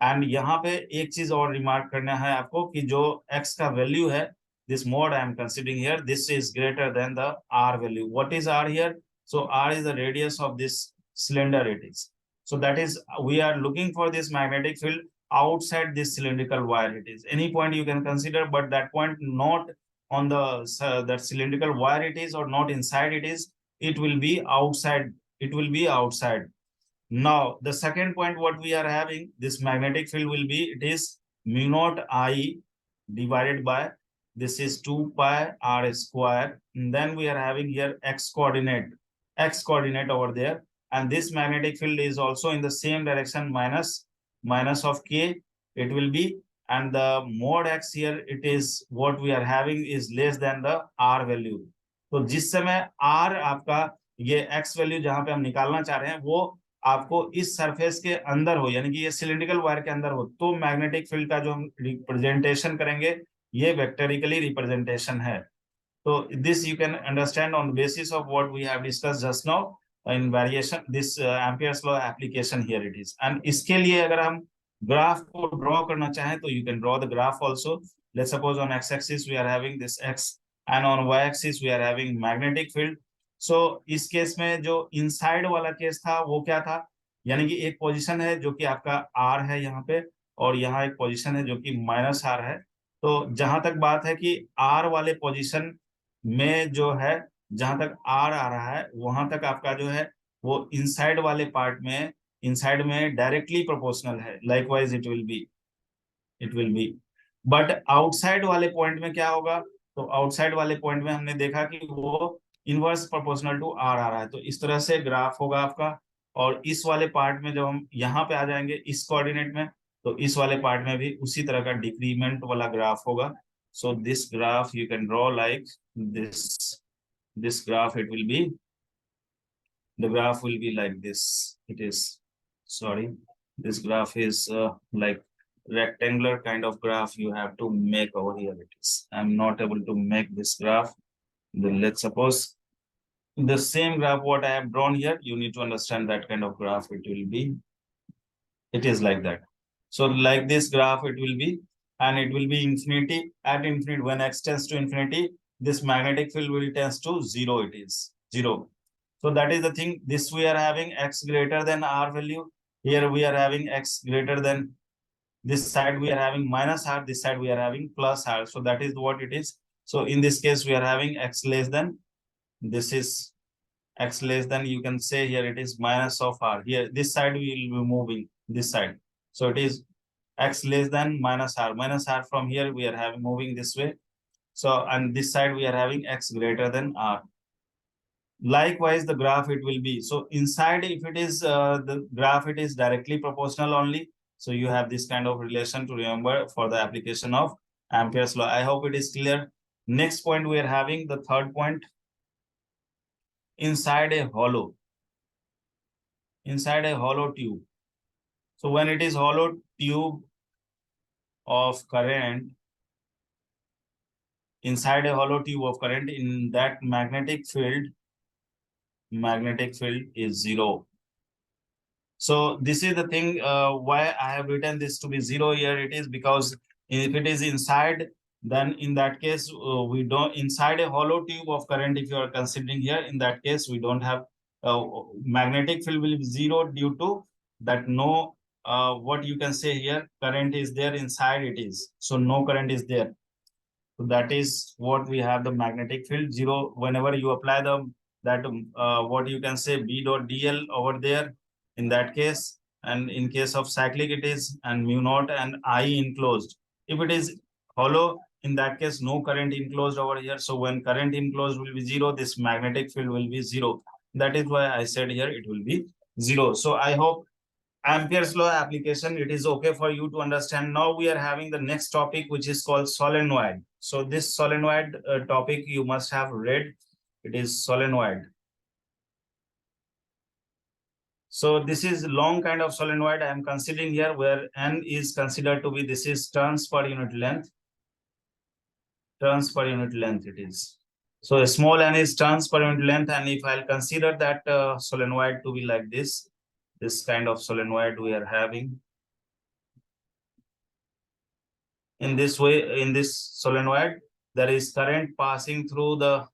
And यहाँ पे एक चीज और रिमार्क करना है आपको कि जो x का वैल्यू है, this mode I am considering here, this is greater than the r value. What is r here? So r is the radius of this cylinder, it is. So that is, we are looking for this magnetic field outside this cylindrical wire. It is any point you can consider, but that point not on the that cylindrical wire it is, or not inside it is, it will be outside. Now the second point what we are having, this magnetic field will be, it is mu naught I divided by, this is 2 pi r square, and then we are having here x coordinate over there, and this magnetic field is also in the same direction, minus of k it will be, and the mod x here, it is what we are having is less than the r value. तो जिस समय r आपका ये x वैल्यू जहां पे हम निकालना चाह रहे हैं वो आपको इस सरफेस के अंदर हो, यानी कि ये सिलिंड्रिकल वायर के अंदर हो, तो मैग्नेटिक फील्ड का जो हम रिप्रेजेंटेशन करेंगे ये वेक्टरिकली रिप्रेजेंटेशन है। So this you can understand on the basis of what we have discussed just now in variation, this Ampere's law application here it is. And इसके लिए अगर हम ग्राफ को ड्रॉ करना चाहें तो you can draw the graph also. Let's suppose on x-axis we are having this x and on y-axis we are having magnetic field. So इस केस में जो inside वाला केस था वो क्या था, यानी कि एक पोजीशन है जो कि आपका r है यहाँ पे, और यहाँ एक पोजीशन है जो कि -r है। तो जहां तक बात है कि r वाले पोजीशन में जो है, जहां तक आर आ रहा है वहां तक आपका जो है वो इनसाइड वाले पार्ट में, इनसाइड में डायरेक्टली प्रोपोर्शनल है, likewise it will B but outside वाले पॉइंट में क्या होगा, तो आउटसाइड वाले पॉइंट में हमने देखा कि वो इनवर्स प्रोपोर्शनल टू आर आ रहा है। तो इस तरह से ग्राफ होगा आपका। और इस वाले पार्ट में जब हम यहाँ पे आ जाएंगे इस कोऑर्डिनेट में, तो इस वाले पार्ट में भी उसी तरह का डिक्रीमेंट वाला ग्राफ होगा। So this graph you can draw like this graph, it will be, the graph will be like this. It is, sorry, this graph is like rectangular kind of graph you have to make over here. It is, I'm not able to make this graph. Then let's suppose the same graph what I have drawn here, you need to understand that kind of graph it will be. It is like that. So like this graph it will be, and it will be infinity. At infinity, when x tends to infinity, this magnetic field will tends to zero. It is zero. So that is the thing. This we are having x greater than r value. Here we are having x greater than, this side we are having minus r, this side we are having plus r. So that is what it is. So in this case we are having x less than, this is x less than, you can say here it is minus of r. Here this side we will be moving this side. So it is x less than minus r. Minus r from here we are having moving this way. So and this side we are having x greater than r. Likewise the graph it will be. So inside if it is the graph, it is directly proportional only. So you have this kind of relation to remember for the application of Ampere's law. I hope it is clear. Next point we are having the third point. Inside a hollow tube. So when it is hollow tube of current, inside a hollow tube of current, in that magnetic field is zero. So this is the thing why I have written this to be zero here. It is because if it is inside, then in that case we don't, inside a hollow tube of current, if you are considering here, in that case we don't have magnetic field will be zero due to that no what you can say here, current is there inside it is, so no current is there. So that is what we have, the magnetic field zero. Whenever you apply the that what you can say B dot dl over there in that case, and in case of cyclic it is and mu naught and I enclosed. If it is hollow, in that case no current enclosed over here. So when current enclosed will be zero, this magnetic field will be zero. That is why I said here it will be zero. So I hope Ampere's law application, it is okay for you to understand. Now we are having the next topic, which is called solenoid. So this solenoid topic you must have read. It is solenoid. So this is long kind of solenoid I am considering here, where n is considered to be, this is turns per unit length. Turns per unit length it is. So a small n is turns per unit length, and if I'll consider that solenoid to be like this kind of solenoid we are having. In this way, in this solenoid, there is current passing through the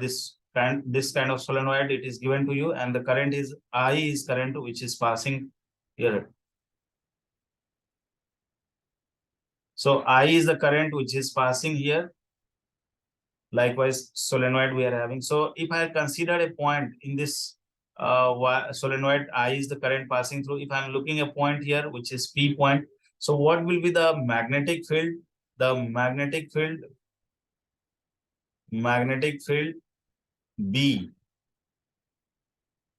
this kind of solenoid. It is given to you, and the current is I is current which is passing here. So I is the current which is passing here. Likewise, solenoid we are having. So if I consider a point in this solenoid, I is the current passing through. If I'm looking a point here, which is P point, so what will be the magnetic field? The magnetic field B,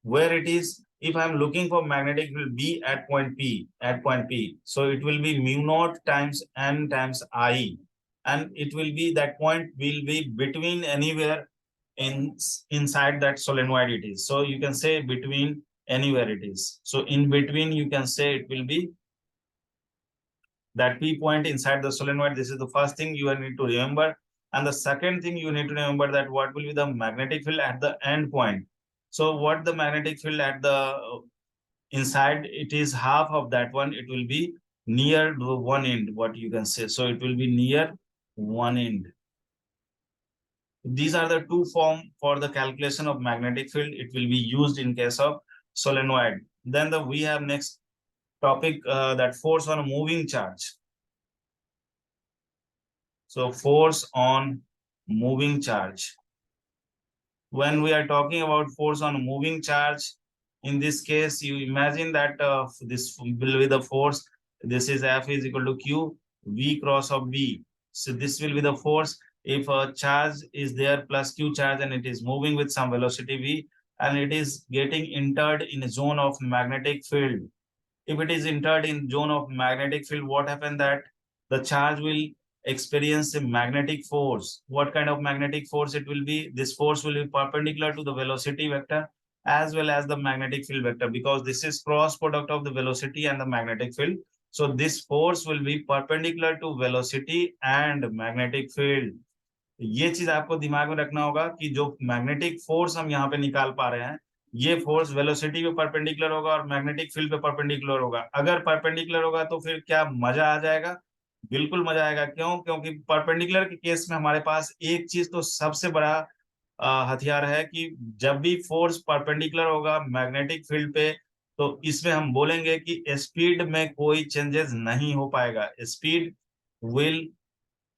where it is, if I'm looking for magnetic field B at point P, so it will be mu naught times N times I, and it will be, that point will be between anywhere inside that solenoid it is. So you can say between anywhere it is. So in between you can say it will be that P point inside the solenoid. This is the first thing you need to remember. And the second thing you need to remember that what will be the magnetic field at the end point. So what the magnetic field at the inside, it is half of that one, it will be near the one end, what you can say. So it will be near one end. These are the two forms for the calculation of magnetic field. It will be used in case of solenoid. Then we have next topic, that force on a moving charge. So force on moving charge. When we are talking about force on a moving charge, in this case, you imagine that this will be the force. This is F is equal to Q, V cross of V. So this will be the force if a charge is there plus Q charge and it is moving with some velocity V and it is getting entered in a zone of magnetic field. If it is entered in zone of magnetic field, what happens that the charge will experience a magnetic force. What kind of magnetic force it will be? This force will be perpendicular to the velocity vector as well as the magnetic field vector, because this is cross product of the velocity and the magnetic field. So this force will be perpendicular to velocity and magnetic field. ये चीज आपको दिमाग में रखना होगा कि जो मैग्नेटिक फोर्स हम यहाँ पे निकाल पा रहे हैं, ये फोर्स वेलोसिटी पे परपेंडिकुलर होगा और मैग्नेटिक फील्ड पे परपेंडिकुलर होगा। अगर परपेंडिकुलर होगा तो फिर क्या मजा आ जाएगा, बिल्कुल मजा आएगा। क्यों? क्योंकि परपेंडिकुलर के केस में हमारे पास एक चीज तो सबसे बड़ा हथियार है कि जब भी फोर्स परपेंडिकुलर होगा मैग्नेटिक फील्ड पे, तो इसमें हम बोलेंगे कि स्पीड में कोई चेंजेस नहीं हो पाएगा। Speed will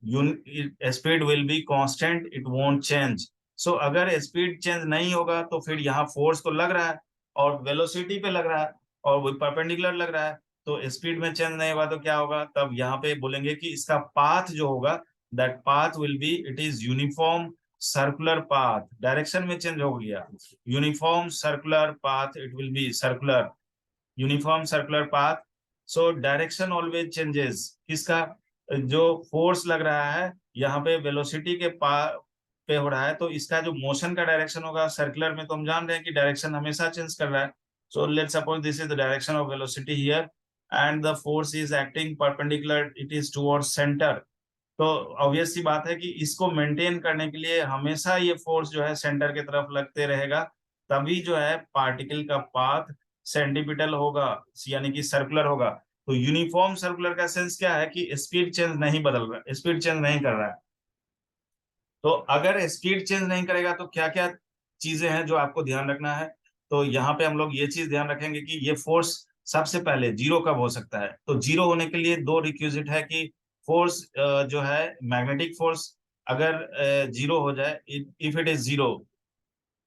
speed will be constant, it won't change. So अगर स्पीड चेंज नहीं होगा तो फिर यहाँ फोर्स तो लग रहा है और वेलोसिटी पे लग रहा है और वो परपेंडिकुलर लग रहा है, तो स्पीड में चेंज नहीं होगा तो क्या होगा, तब यहाँ पे बोलेंगे कि इसका पाथ जो होगा, that path will be, it is uniform circular path. Direction में चेंज हो गया, uniform circular path, it will be circular, uniform circular path. So direction always changes. किसका? जो फोर्स लग रहा है यहाँ पे वेलोसिटी के पे हो रहा है, तो इसका जो मोशन का डायरेक्शन होगा सर्कुलर में, तो हम जान रहे हैं कि डायरेक्शन हमेशा चेंज कर रहा है। So let's suppose this is the direction of velocity here and the force is acting perpendicular, it is towards centre. तो ऑब्वियस सी बात है कि इसको मेंटेन करने के लिए हमेशा ये फोर्स जो है सेंटर की तरफ लगते रहेगा, तभी जो है पार्टिकल का पाथ सेंटीपिटल होगा, यानी कि सर्कुलर होगा। तो यूनिफॉर्म सर्कुलर का सेंस क्या है कि स्पीड चेंज नहीं बदल रहा, स्पीड चेंज नहीं कर रहा है। तो अगर स्पीड चेंज नहीं करेगा तो क्या क्या चीजें हैं जो आपको ध्यान रखना है। तो यहाँ पे हम लोग ये चीज ध्यान रखेंगे कि ये फोर्स सबसे पहले जीरो कब हो सकता है। तो जीरो होने के लिए दो रिक्विजिट है कि फोर्स जो है मैग्नेटिक फोर्स अगर जीरो हो जाए, if it is zero,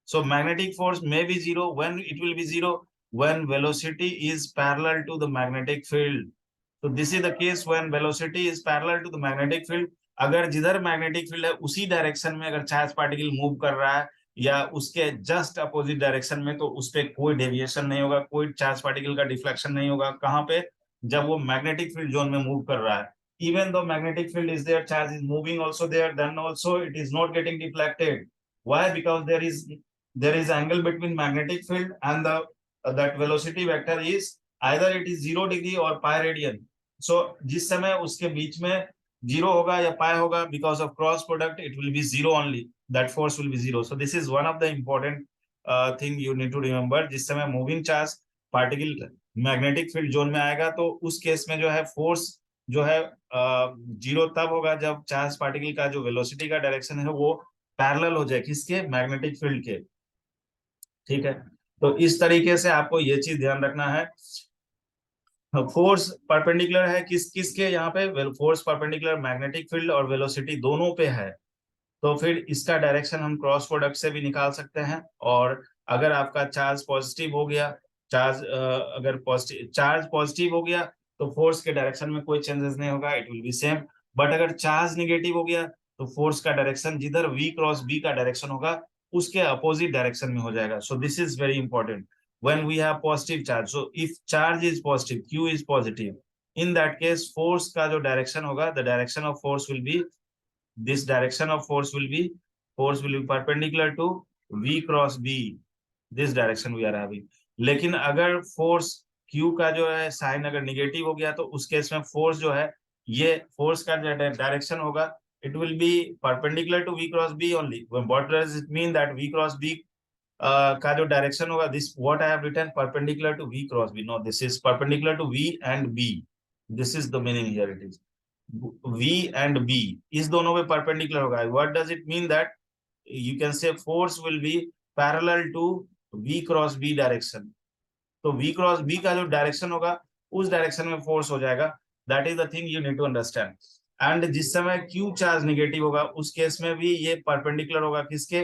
so magnetic force may be zero. When it will be zero? When velocity is parallel to the magnetic field. So this is the case when velocity is parallel to the magnetic field. अगर जिधर मैग्नेटिक फील्ड है उसी डायरेक्शन में अगर चार्ज पार्टिकल मूव कर रहा है या उसके जस्ट अपोजिट डायरेक्शन में, तो उस पर कोई डेविएशन नहीं होगा, कोई चार्ज पार्टिकल का डिफ्लेक्शन नहीं होगा। कहाँ पे? जब वो मैग्नेटिक फील्ड जोन में मूव कर रहा है। Even though magnetic field is there, charge is moving also there, then also it is not getting deflected. Why? Because there is angle between magnetic field and the that velocity vector is either it is 0 degree or pi radian. So जिस समय उसके बीच में जीरो होगा या पाई होगा, because of cross product it will be zero only, that force will be zero. So this is one of the important thing you need to remember. जिस समय moving charge particle magnetic field zone में आएगा तो उस केस में जो है फोर्स जो है जीरो तब होगा जब चार्ज पार्टिकल का जो वेलोसिटी का डायरेक्शन है वो पैरेलल हो जाए किसके? मैग्नेटिक फील्ड के। ठीक है, तो इस तरीके से आपको ये चीज ध्यान रखना है। फोर्स परपेंडिकुलर है किसके यहाँ पे? फोर्स परपेंडिकुलर मैग्नेटिक फील्ड और वेलोसिटी दोनों पे है, तो फिर इसका डायरेक्शन हम क्रॉस प्रोडक्ट से भी निकाल सकते हैं। और अगर आपका चार्ज पॉजिटिव हो गया, अगर चार्ज पॉजिटिव हो गया तो फोर्स के डायरेक्शन में कोई चेंजेस नहीं होगा, it will B same. But अगर चार्ज निगेटिव हो गया तो फोर्स का डायरेक्शन जिधर v क्रॉस b का डायरेक्शन होगा उसके अपोजिट डायरेक्शन में हो जाएगा। सो this is very important when we have positive charge. So if charge is positive, q is positive, in that case force का जो डायरेक्शन होगा, the direction of force will be, this direction of force will be perpendicular to v cross b, this direction we are having. लेकिन अगर फोर्स q का जो है साइन अगर निगेटिव हो गया तो उस केस में फोर्स जो है, ये फोर्स का जो डायरेक्शन होगा it will be perpendicular to V cross B only. What does it mean that V cross B का जो डायरेक्शन होगा, this what I have written perpendicular to V cross B. No, this is perpendicular to V and B. This is the meaning here. It is V and B इस दोनों पे perpendicular होगा. What does it mean that you can say force will be parallel to V cross B direction. तो V क्रॉस B का जो डायरेक्शन होगा उस डायरेक्शन में फोर्स हो जाएगा. That is the thing you need to understand. And जिस समय Q चार्ज नेगेटिव होगा उस केस में भी ये परपेंडिकुलर होगा किसके,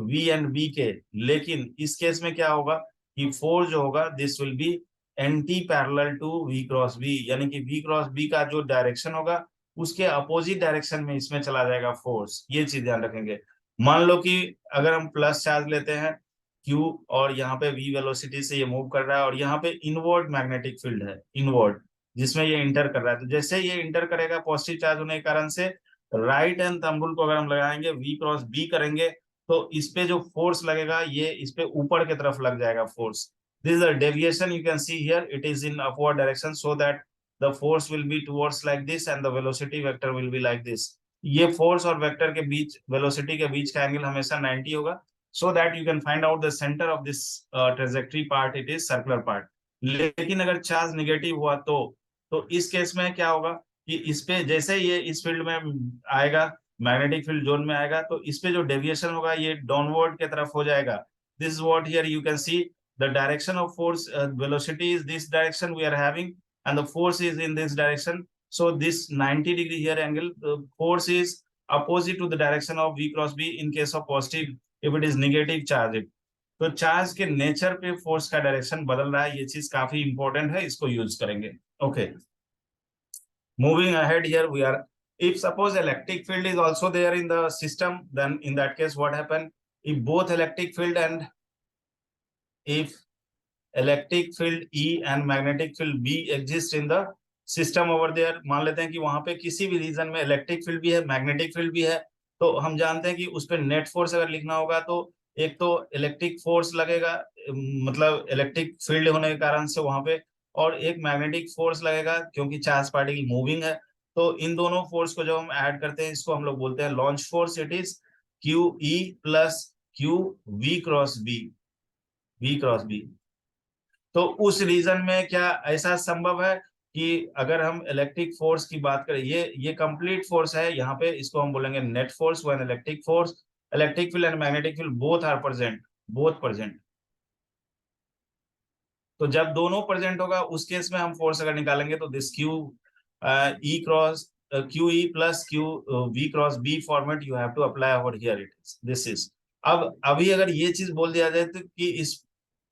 V एंड B के. लेकिन इस केस में क्या होगा कि फोर्स जो होगा this will be anti parallel to V cross B, यानी कि V क्रॉस B का जो डायरेक्शन होगा उसके अपोजिट डायरेक्शन में इसमें चला जाएगा फोर्स. ये चीज ध्यान रखेंगे. मान लो कि अगर हम प्लस चार्ज लेते हैं Q और यहाँ पे V वेलोसिटी से ये मूव कर रहा है और यहाँ पे इनवर्ड मैग्नेटिक फील्ड है, इनवर्ड, जिसमें ये इंटर कर रहा है. तो जैसे ये इंटर करेगा पॉजिटिव चार्ज होने के कारण से राइट हैंड थंब रूल को अगर हम लगाएंगे V क्रॉस B करेंगे तो इस पे जो फोर्स लगेगा ये इस पे ऊपर की तरफ लग जाएगा force. This is the deviation you can see here. It is in upward direction so that the force will be towards like this and the velocity vector will be like this. ये फोर्स और वेक्टर के बीच, वेलोसिटी के बीच का एंगल हमेशा 90 होगा. So that you can find out the center of this trajectory part, it is circular part. लेकिन अगर चार्ज नेगेटिव हुआ तो इस केस में क्या होगा कि इस पे जैसे ये इस फील्ड में आएगा, मैग्नेटिक फील्ड जोन में आएगा, तो इस पे जो डेविएशन होगा ये डाउनवर्ड के तरफ हो जाएगा. This is what here you can see the direction of force, velocity is this direction we are having and the force is in this direction. So this 90 degree here angle, the force is opposite to the direction of V cross B in case of positive. If it is negative charge, तो चार्ज के नेचर पे फोर्स का डायरेक्शन बदल रहा है. ये चीज काफी इंपॉर्टेंट है, इसको यूज करेंगे. Okay, moving ahead here we are, if suppose electric field is also there in the system, then in that case what happen, if both electric field and if electric field E and magnetic field B exist in the system over there, मान लेते हैं कि वहां पे किसी भी रीजन में इलेक्ट्रिक फील्ड भी है, मैग्नेटिक फील्ड भी है, तो हम जानते हैं कि उस पर नेट फोर्स अगर लिखना होगा तो एक तो इलेक्ट्रिक फोर्स लगेगा, मतलब इलेक्ट्रिक फील्ड होने के कारण से वहां पे, और एक मैग्नेटिक फोर्स लगेगा क्योंकि चार्ज पार्टिकल मूविंग है. तो इन दोनों फोर्स को जब हम ऐड करते हैं इसको हम लोग बोलते हैं Lorentz force. It is QE plus QV cross B, V cross B. तो उस रीजन में क्या ऐसा संभव है कि अगर हम इलेक्ट्रिक फोर्स की बात करें, ये कंप्लीट फोर्स है यहाँ पे, इसको हम बोलेंगे net force. When electric force, electric field and magnetic field both are present, both present. तो जब दोनों प्रेजेंट होगा उस केस में हम फोर्स अगर निकालेंगे तो this QE cross QE plus QV cross B format you have to apply over here. It is this is. अब अभी अगर ये चीज बोल दिया जाए तो कि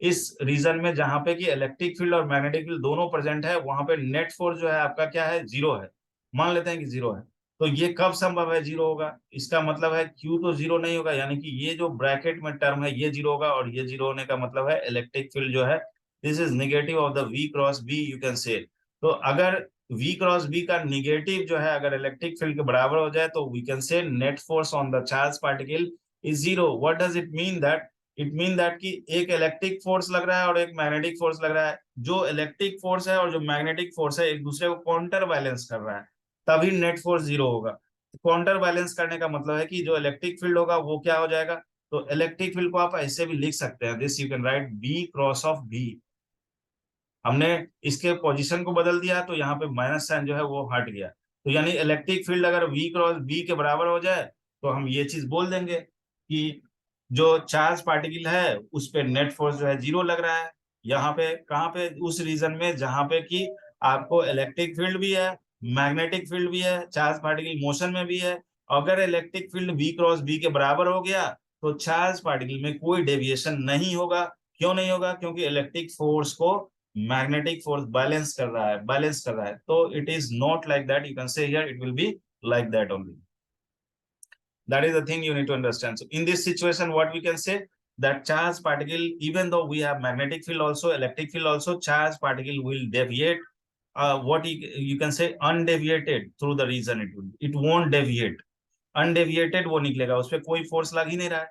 इस रीजन में जहां पे कि इलेक्ट्रिक फील्ड और मैग्नेटिक फील्ड दोनों प्रेजेंट है वहां पे नेट फोर्स जो है आपका क्या है, जीरो है. मान लेते हैं कि जीरो है. तो ये कब संभव है जीरो होगा, इसका मतलब है Q तो जीरो नहीं होगा, यानी कि ये जो ब्रैकेट में टर्म है ये जीरो होगा, और ये जीरो होने का मतलब है इलेक्ट्रिक फील्ड जो है this is negative of the V cross B you can से. तो अगर V क्रॉस B का निगेटिव जो है अगर इलेक्ट्रिक फील्ड के बराबर हो जाए तो we can say net force on the charge particle is zero. What does it mean that, it mean that कि एक इलेक्ट्रिक फोर्स लग रहा है और एक मैग्नेटिक फोर्स लग रहा है. जो इलेक्ट्रिक फोर्स है और जो मैग्नेटिक फोर्स है एक दूसरे को काउंटर बैलेंस कर रहा है, तभी नेट फोर्स जीरो होगा. काउंटर बैलेंस करने का मतलब है कि जो इलेक्ट्रिक फील्ड होगा वो क्या हो जाएगा, तो इलेक्ट्रिक फील्ड को आप ऐसे भी लिख सकते हैं, this you can right B cross of B. हमने इसके पोजीशन को बदल दिया तो यहाँ पे माइनस साइन जो है वो हट गया. तो यानी इलेक्ट्रिक फील्ड अगर V क्रॉस B के बराबर हो जाए तो हम ये चीज बोल देंगे कि जो चार्ज पार्टिकल है उस पे नेट फोर्स जो है जीरो लग रहा है. यहाँ पे कहाँ पे, उस रीजन में जहां पे कि आपको इलेक्ट्रिक फील्ड भी है, मैग्नेटिक फील्ड भी है, चार्ज पार्टिकल मोशन में भी है. अगर electric field V cross B के बराबर हो गया तो चार्ज पार्टिकल में कोई डेविएशन नहीं होगा. क्यों नहीं होगा, क्योंकि इलेक्ट्रिक फोर्स को मैग्नेटिक फोर्स बैलेंस कर रहा है, बैलेंस कर रहा है. तो it is not like that, you can say here it will be like that only. That is the thing you need to understand. So in this situation, what we can say, that charge particle, even though we have magnetic field also, electric field also, charge particle will deviate. What you can say undeviated through the region. It won't deviate. Undeviated वो निकलेगा, उस पर कोई फोर्स लग ही नहीं रहा है.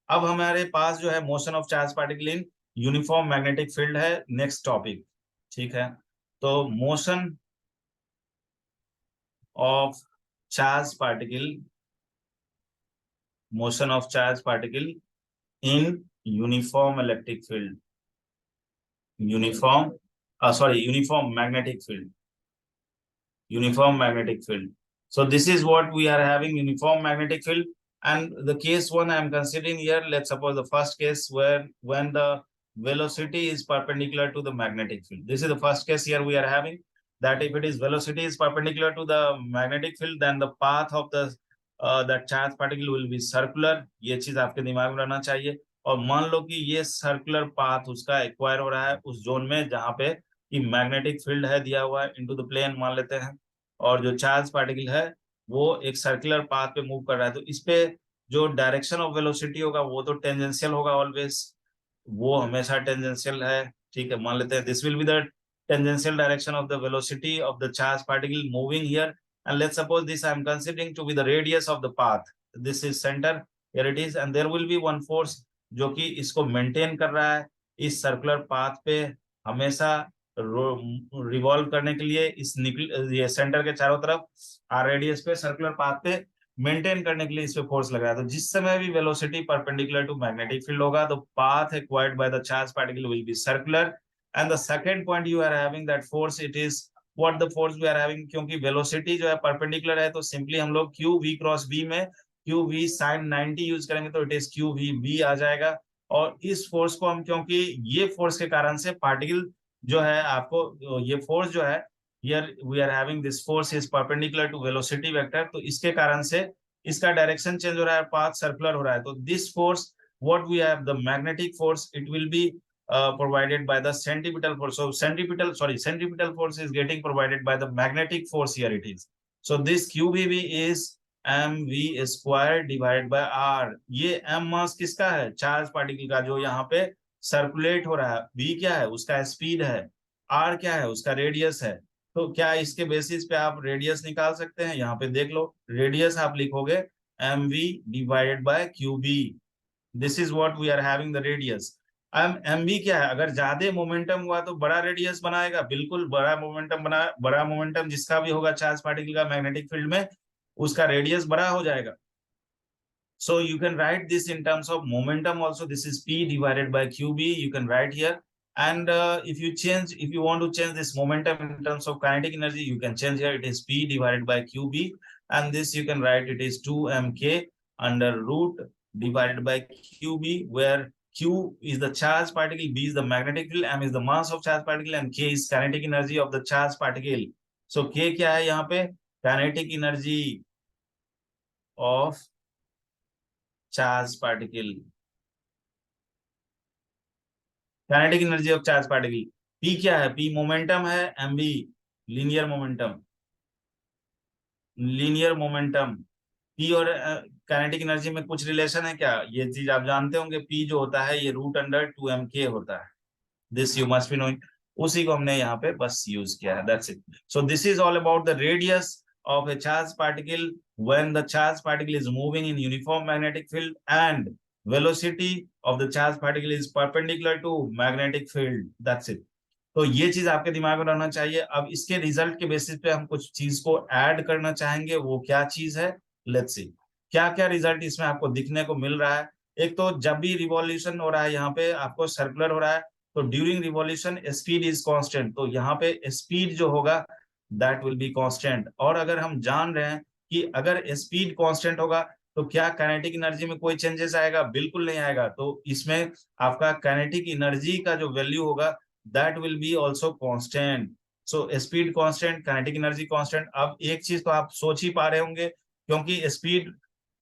अब हमारे पास जो है motion of charge particle in uniform magnetic field है नेक्स्ट टॉपिक. ठीक है, तो motion of charge particle motion of charged particle in uniform electric field, uniform magnetic field, uniform magnetic field. So this is what we are having, uniform magnetic field. And the case one I am considering here, let's suppose the first case where when the velocity is perpendicular to the magnetic field. This is the first case here we are having, that if it is velocity is perpendicular to the magnetic field, then the path of the charged particle will be circular. ये चीज आपके दिमाग में रहना चाहिए। और मान लो कि ये सर्कुलर पाथ उसका एक्वायर हो रहा है उस जोन में जहां पे कि मैग्नेटिक फील्ड है दिया हुआ है इनटू द प्लेन मान लेते हैं, और जो चार्ज पार्टिकल है वो एक सर्कुलर पाथ पे मूव कर रहा है, तो इस पे जो डायरेक्शन ऑफ वेलोसिटी होगा वो तो टेंजेंशियल होगा ऑलवेज, वो हमेशा टेंजेंशियल है। ठीक है, मान लेते हैं this will be the tangential direction of the velocity of the charged particle moving here, and let's suppose this I am considering to be the radius of the path. This is center, here it is, and there will be one force जो कि इसको मेंटेन कर रहा है इस सर्कुलर पाथ पे, हमेशा रिवॉल्व करने के लिए इस ये सेंटर के चारों तरफ आर रेडियस पे सर्कुलर पाथ पे मेंटेन करने के लिए इस पे फोर्स लग रहा है। तो जिस समय भी velocity perpendicular to magnetic field होगा तो path acquired by the charge particle will be circular. And the second point you are having that force, it is what the force we are having, क्योंकि वेलोसिटी जो है परपेंडिकुलर है तो सिंपली हम लोग क्यू वी क्रॉस बी में क्यू वी साइन 90 यूज करेंगे तो it is Q V B आ जाएगा। और इस फोर्स को हम, क्योंकि ये फोर्स के कारण से पार्टिकल जो है आपको ये फोर्स जो है here we are having this force is perpendicular to velocity vector, तो इसके कारण से इसका डायरेक्शन चेंज हो रहा है, पाथ सर्कुलर हो रहा है। तो this force what we have the magnetic force, it will be provided by the centripetal force. So centripetal force is getting provided by the magnetic force, here it is. So this qvb is mv square divided by r। ये m मास किसका है, चार्ज पार्टिकल का जो यहाँ पे सर्कुलेट हो रहा है, v क्या है उसका स्पीड है, r क्या है उसका रेडियस है। तो क्या इसके बेसिस पे आप रेडियस निकाल सकते हैं, यहाँ पे देख लो रेडियस आप लिखोगे mv divided by qb, this is what we are having the radius. mv क्या है, अगर ज्यादा मोमेंटम हुआ तो बड़ा रेडियस बनाएगा, बिल्कुल बड़ा मोमेंटम बना, बड़ा मोमेंटम जिसका भी होगा चार्ज पार्टिकल का मैग्नेटिक फील्ड में उसका रेडियस बड़ा हो जाएगा। So you can write this in terms of momentum also. This is P divided by QB. You can write here. And if you want to change this momentum in terms of kinetic energy, you can change here. It is P divided by QB. And this you can write it is 2mk under root divided by QB, where Q is the charge particle, B is the magnetic field, M is the mass of charge particle, and K is kinetic energy of the charge particle. So K क्या है यहाँ पे, kinetic energy of charge particle, kinetic energy of charge particle. P क्या है, पी मोमेंटम है, MV linear momentum, linear momentum. P और काइनेटिक एनर्जी में कुछ रिलेशन है क्या, ये चीज आप जानते होंगे, पी जो होता है ये रूट अंडर 2mk होता है, this you must be knowing, उसी को हमने यहाँ पे बस यूज किया है, that's it. So this is all about the radius of a charged particle when the charged particle is moving in uniform magnetic field and velocity of the charged particle is perpendicular to magnetic field, that's it। तो ये चीज आपके दिमाग में रहना चाहिए। अब इसके रिजल्ट के बेसिस पे हम कुछ चीज को ऐड करना चाहेंगे, वो क्या चीज है, लेट्स सी क्या क्या रिजल्ट इसमें आपको दिखने को मिल रहा है। एक तो जब भी रिवॉल्यूशन हो रहा है यहाँ पे आपको सर्कुलर हो रहा है तो during revolution speed is constant, तो यहाँ पे स्पीड जो होगा दैट विल बी कांस्टेंट। और अगर हम जान रहे हैं कि अगर स्पीड कांस्टेंट होगा तो क्या काइनेटिक एनर्जी में कोई चेंजेस आएगा, बिल्कुल नहीं आएगा। तो इसमें आपका काइनेटिक एनर्जी का जो वैल्यू होगा that will be also constant. So speed constant, kinetic energy constant. अब एक चीज तो आप सोच ही पा रहे होंगे, क्योंकि स्पीड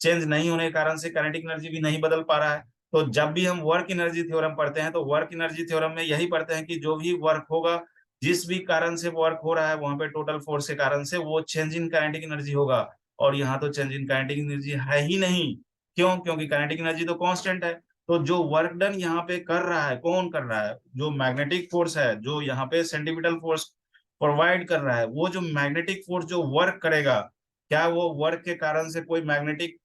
चेंज नहीं होने के कारण से काइनेटिक एनर्जी भी नहीं बदल पा रहा है। तो जब भी हम वर्क एनर्जी थ्योरम पढ़ते हैं तो वर्क एनर्जी थ्योरम में यही पढ़ते हैं कि जो भी वर्क होगा, जिस भी कारण से वर्क हो रहा है वहां पे टोटल फोर्स के कारण से वो चेंज इन काइनेटिक एनर्जी होगा। और यहाँ तो चेंज इन काइनेटिक एनर्जी है ही नहीं, क्यों, क्योंकि काइनेटिक एनर्जी तो कांस्टेंट है। तो जो वर्क डन यहाँ पे कर रहा है, कौन कर रहा है, जो मैग्नेटिक फोर्स है, जो यहाँ पे सेंट्रीपिटल फोर्स प्रोवाइड कर रहा है, वो जो मैग्नेटिक फोर्स जो वर्क करेगा, क्या वो वर्क के कारण से कोई मैग्नेटिक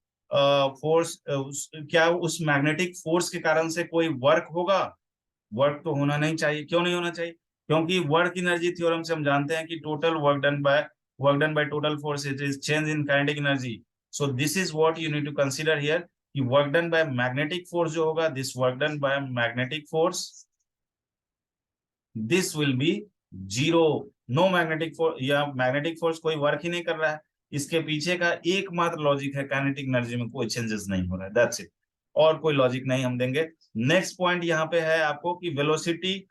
फोर्स, क्या उस मैग्नेटिक फोर्स के कारण से कोई वर्क होगा, वर्क तो होना नहीं चाहिए। क्यों नहीं होना चाहिए, क्योंकि वर्क एनर्जी थ्योरम से हम जानते हैं कि total work done by total force it is change in kinetic energy. So this is what you need to consider here, कि work done by magnetic force जो होगा, this work done by magnetic force, this will be zero. No magnetic force, या मैग्नेटिक फोर्स कोई वर्क ही नहीं कर रहा है, इसके पीछे का एकमात्र लॉजिक है काइनेटिक एनर्जी में कोई चेंजेस नहीं हो रहा है, दैट्स इट, और कोई लॉजिक नहीं हम देंगे। नेक्स्ट पॉइंट यहाँ पे है आपको कि वेलोसिटी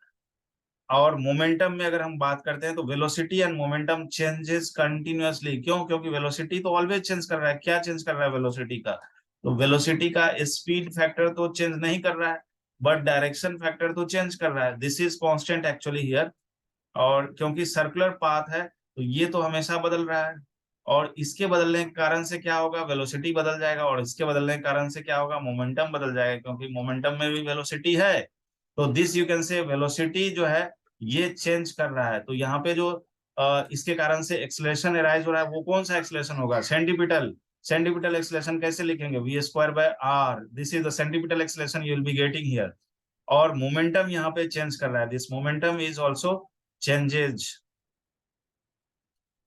और मोमेंटम में अगर हम बात करते हैं तो velocity and momentum changes continuously. क्यों? क्योंकि वेलोसिटी तो ऑलवेज चेंज कर रहा है। क्या चेंज कर रहा है वेलोसिटी का? तो वेलोसिटी का स्पीड फैक्टर तो चेंज नहीं कर रहा है, बट डायरेक्शन फैक्टर तो चेंज कर रहा है। This is constant actually here. और क्योंकि सर्कुलर पाथ है तो ये तो हमेशा बदल रहा है, और इसके बदलने के कारण से क्या होगा, वेलोसिटी बदल जाएगा, और इसके बदलने के कारण से क्या होगा, मोमेंटम बदल जाएगा, क्योंकि मोमेंटम में भी वेलोसिटी है। तो दिस यू कैन से वेलोसिटी जो है ये चेंज कर रहा है। तो यहाँ पे जो इसके कारण से एक्सलेशन एराइज हो रहा है, वो कौन सा एक्सलेशन होगा? सेंटीपिटल। सेंटीपिटल एक्सलेशन कैसे लिखेंगे? V square by R, this is the centripetal acceleration you will be getting here. और मोमेंटम यहाँ पे चेंज कर रहा है, this momentum is also changes.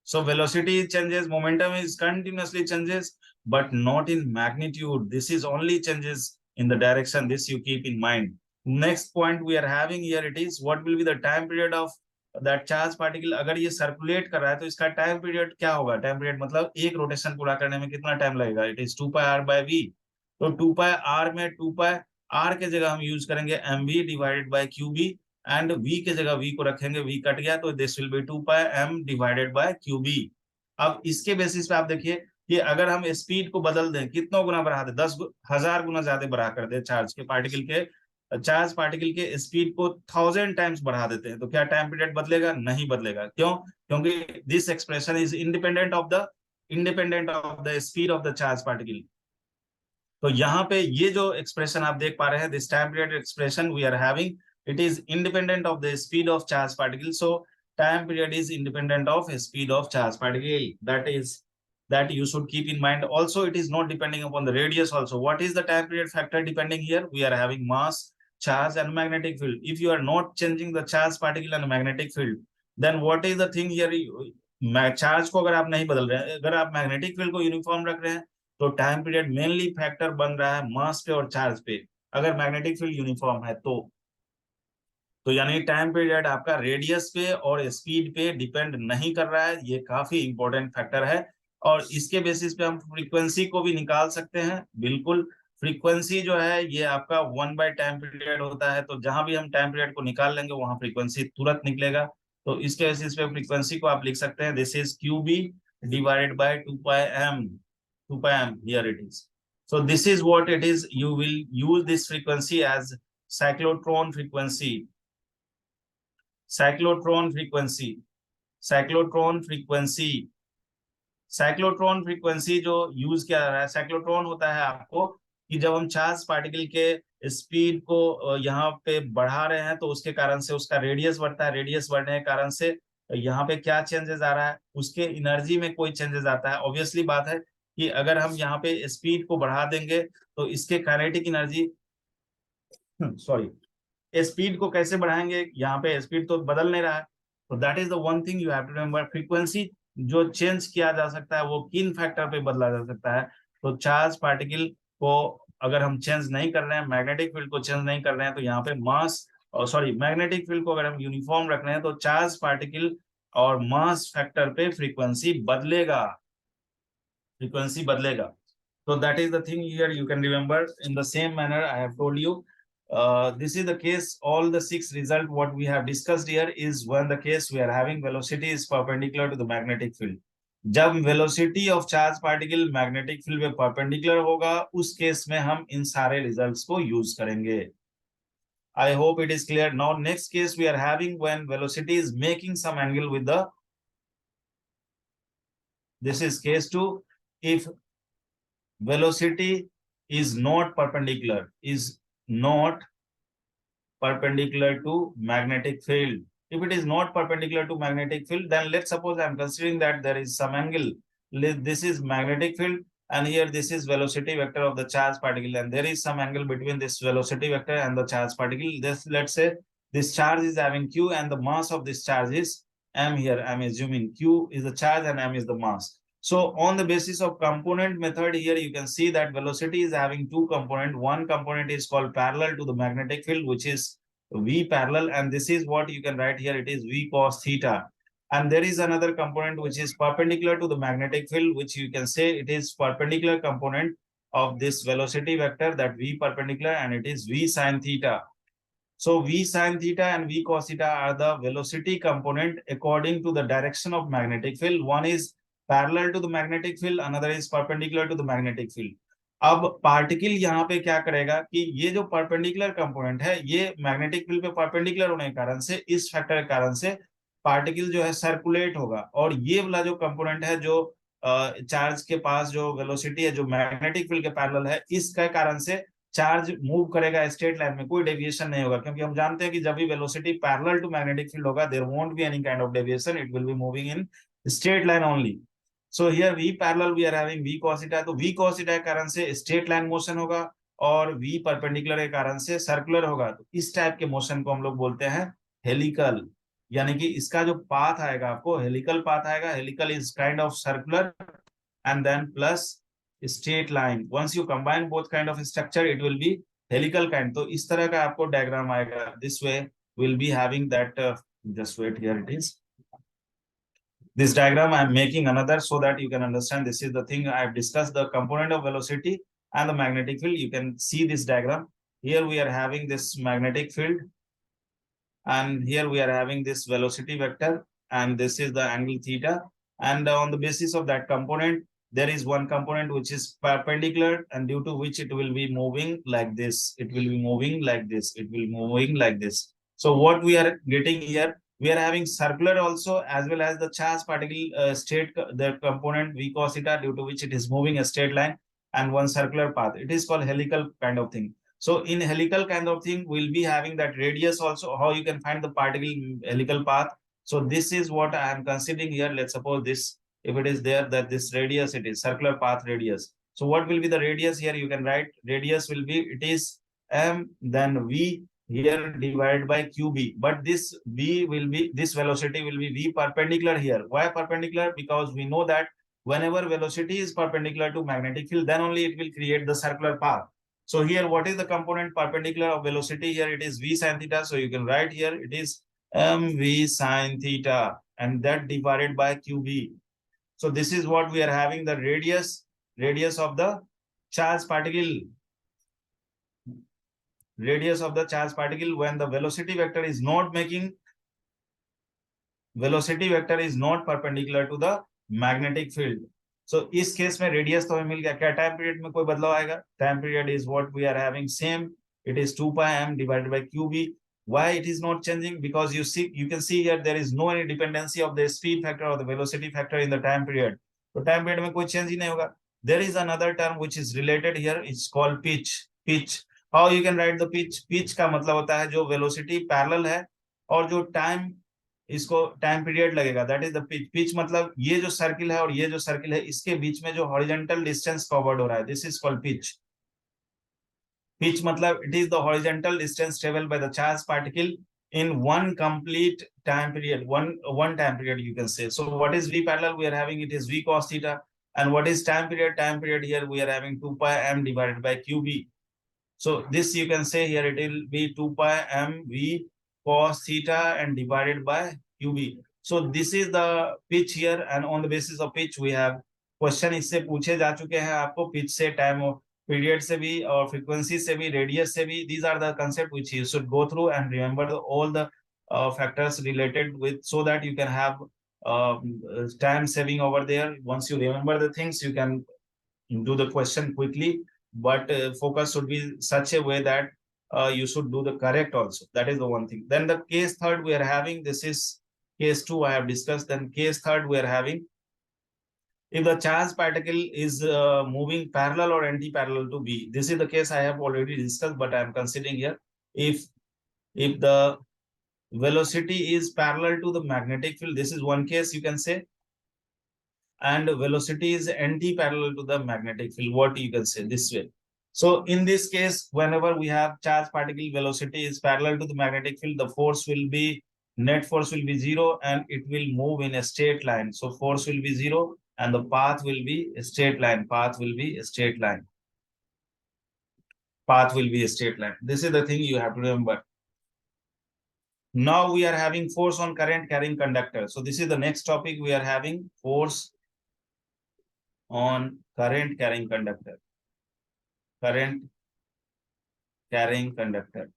So velocity changes, momentum is continuously changes, but not in magnitude. This is only changes in the direction. This you keep in mind. Next point we are having here, it is what will be the time period of that charge particle. अगर ये सर्कुलेट कर रहा है तो इसका टाइम पीरियड क्या होगा? टाइम पीरियड मतलब एक रोटेशन पूरा करने में कितना टाइम लगेगा? It is 2πr/v। तो 2πr में 2πr के जगह हम यूज करेंगे mv divided by qb, and v के जगह v को रखेंगे, v कट गया तो this will B 2πm divided by qb। अब इसके बेसिस पे आप देखिए कि अगर हम स्पीड को बदल दें, कितना गुना बढ़ा दें, 10,000 गुना ज्यादा बढ़ा कर दे चार्ज पार्टिकल के स्पीड को 1000 टाइम्स बढ़ा देते हैं, तो क्या टाइम पीरियड बदलेगा? नहीं बदलेगा। क्यों? क्योंकि this expression is independent of the speed of the charge particle. तो यहाँ पे ये जो एक्सप्रेशन आप देख पा रहे हैं, this time period expression we are having, it is independent of the speed of charge particle. So time period is independent of speed of charge particle. That you should keep in mind. Also it is not depending upon the radius also. What is the time period factor depending here? We are having mass, charge and magnetic field. If you are not changing the charge particle and magnetic field, then what is the thing here? Charge को अगर आप नहीं बदल रहे हैं, अगर आप मैग्नेटिक फील्ड को यूनिफॉर्म रख रहे हैं, तो टाइम पीरियड मेनली फैक्टर बन रहा है मास पे और चार्ज पे, अगर मैग्नेटिक फील्ड यूनिफॉर्म है तो यानी टाइम पीरियड आपका रेडियस पे और स्पीड पे डिपेंड नहीं कर रहा है। ये काफी इंपॉर्टेंट फैक्टर है, और इसके बेसिस पे हम फ्रीक्वेंसी को भी निकाल सकते हैं। बिल्कुल, फ्रीक्वेंसी जो है ये आपका 1 बाय टाइम पीरियड होता है, तो जहां भी हम टाइम पीरियड को निकाल लेंगे वहां फ्रीक्वेंसी तुरंत निकलेगा। तो इसके बेसिस पे फ्रीक्वेंसी को आप लिख सकते हैं, this is QB divided by 2πm here it is. So this is what it is. You will use this frequency as cyclotron frequency. Cyclotron frequency जो यूज किया जा रहा है, साइक्लोट्रॉन होता है आपको कि जब हम चार्ज पार्टिकल के स्पीड को यहाँ पे बढ़ा रहे हैं तो उसके कारण से उसका रेडियस बढ़ता है, रेडियस बढ़ने के कारण से यहाँ पे क्या चेंजेस आ रहा है, उसके एनर्जी में कोई चेंजेस आता है। ऑब्वियसली बात है कि अगर हम यहाँ पे स्पीड को बढ़ा देंगे तो इसके काइनेटिक एनर्जी सॉरी स्पीड को कैसे बढ़ाएंगे, यहाँ पे स्पीड तो बदल नहीं रहा है। तो that is the one thing you have to remember. Frequency जो चेंज किया जा सकता है वो किन फैक्टर पे बदला जा सकता है? तो चार्ज पार्टिकल को अगर हम चेंज नहीं कर रहे हैं, मैग्नेटिक फील्ड को चेंज नहीं कर रहे हैं, तो यहाँ पे मास मैग्नेटिक फील्ड को अगर हम यूनिफॉर्म रख रहे हैं तो चार्ज पार्टिकल और मास फैक्टर पे फ्रीक्वेंसी बदलेगा। So that is the thing here you can remember. In the same manner I have told you, this is the case, all the 6 result what we have discussed here is when the case we are having velocity is perpendicular to the magnetic field. जब velocity of charge particle magnetic field में परपेंडिकुलर होगा, उस केस में हम इन सारे रिजल्ट्स को यूज करेंगे। I hope it is clear. Now next case we are having when velocity is making some angle with the, this is case 2, if velocity is not perpendicular to magnetic field. If it is not perpendicular to magnetic field, then let's suppose I am considering that there is some angle. This is magnetic field and here this is velocity vector of the charge particle, and there is some angle between this velocity vector and the charge particle. This, let's say this charge is having Q and the mass of this charge is M. Here I am assuming Q is the charge and M is the mass. So on the basis of component method here, you can see that velocity is having two components. One component is called parallel to the magnetic field, which is V parallel. And this is what you can write here. It is V cos theta. And there is another component which is perpendicular to the magnetic field, which you can say it is perpendicular component of this velocity vector, that V perpendicular, and it is V sin theta. So V sin theta and V cos theta are the velocity component according to the direction of magnetic field. One is parallel to the magnetic field, another is perpendicular to the magnetic field. अब पार्टिकल यहाँ पे क्या करेगा कि ये जो परपेंडिकुलर कंपोनेंट है, ये मैग्नेटिक फील्ड पे परपेंडिकुलर होने के कारण से, इस फैक्टर के कारण से पार्टिकल जो है सर्कुलेट होगा, और ये वाला जो कंपोनेंट है जो चार्ज के पास जो वेलोसिटी है जो मैग्नेटिक फील्ड के पैरेलल है, इसके कारण से चार्ज मूव करेगा स्ट्रेट लाइन में, कोई डेविएशन नहीं होगा, क्योंकि हम जानते हैं कि जब भी velocity parallel to magnetic field होगा, there won't be any kind of deviation, it will be moving in straight line only. So here v parallel we are having v cos theta, तो v cos थीटा के कारण से स्ट्रेट लाइन मोशन होगा, और v परपेंडिकुलर के कारण से सर्कुलर होगा. तो इस टाइप के मोशन को हम लोग बोलते हैं हेलिकल, यानी कि इसका जो पाथ आएगा आपको हेलिकल पाथ आएगा. Helical is kind of circular and then plus straight line. Once you combine both kind of structure, it will be helical kind. तो इस तरह का आपको diagram आएगा. This way we'll be having that. Just wait, here it is. This diagram I am making another so that you can understand. This is the thing I have discussed, the component of velocity and the magnetic field. You can see this diagram. Here we are having this magnetic field, and here we are having this velocity vector, and this is the angle theta. And on the basis of that component, there is one component which is perpendicular, and due to which it will be moving like this, it will be moving like this, it will be moving like this. So what we are getting here, we are having circular also, as well as the charge particle state, the component v cos theta, due to which it is moving a straight line, and one circular path. It is called helical kind of thing. So in helical kind of thing, we'll be having that radius also, how you can find the particle helical path. So this is what I am considering here. Let's suppose this, if it is there, that this radius, it is circular path radius. So what will be the radius here? You can write radius will be, it is m, then v here divided by qb. But this v will be, this velocity will be v perpendicular here. Why perpendicular? Because we know that whenever velocity is perpendicular to magnetic field, then only it will create the circular path. So here, what is the component perpendicular of velocity? Here it is v sin theta. So you can write here it is mv sin theta, and that divided by qb. So this is what we are having, the radius of the charge particle. Radius of the charge particle when the velocity vector is not perpendicular to the magnetic field. So इस केस में रेडियस तो हमें मिल गया. क्या टाइम पीरियड में कोई बदलाव आएगा? Time period is what we are having same, it is 2 pi m divided by qb. Why it is not changing? Because you can see here there is no any dependency of the speed factor or the velocity factor in the time period. तो टाइम पीरियड में कोई चेंज ही नहीं होगा. There is another term which is related here. It's called pitch. How you can write the pitch? Pitch का मतलब होता है जो वेलोसिटी पैरेलल है और जो टाइम, इसको टाइम पीरियड लगेगा, that is the pitch. Pitch मतलब ये जो सर्किल है और ये जो सर्किल है, इसके बीच में जो हॉरिजॉन्टल डिस्टेंस कवर्ड हो रहा है, this is called pitch. Pitch मतलब it is the horizontal distance travelled by the charge particle in one complete time period, one time period you can say. So what is v parallel? We are having it is v cos theta. And what is time period? Time period here we are having 2 pi m divided by qb. So this you can say here it will be 2 pi m v cos theta and divided by qb. So this is the pitch here, and on the basis of pitch we have question इससे पूछे जा चुके हैं आपको, pitch से, time period से भी, और frequency से भी, radius से भी. These are the concept which you should go through and remember all the factors related with, so that you can have time saving over there. Once you remember the things, you can do the question quickly, but focus should be such a way that you should do the correct also. That is the one thing. Then the case third we are having, this is case 2 I have discussed. Then case third we are having, if the charge particle is moving parallel or anti-parallel to B. This is the case I have already discussed, but I am considering here. If the velocity is parallel to the magnetic field, this is one case you can say, and velocity is anti-parallel to the magnetic field, what you can say this way. So in this case, whenever we have charge particle velocity is parallel to the magnetic field, the force will be, net force will be 0, and it will move in a straight line. So force will be 0, and the path will be a straight line. Path will be a straight line. Path will be a straight line. This is the thing you have to remember. Now we are having force on current carrying conductor. So this is the next topic we are having, force on current carrying conductor. Current carrying conductor.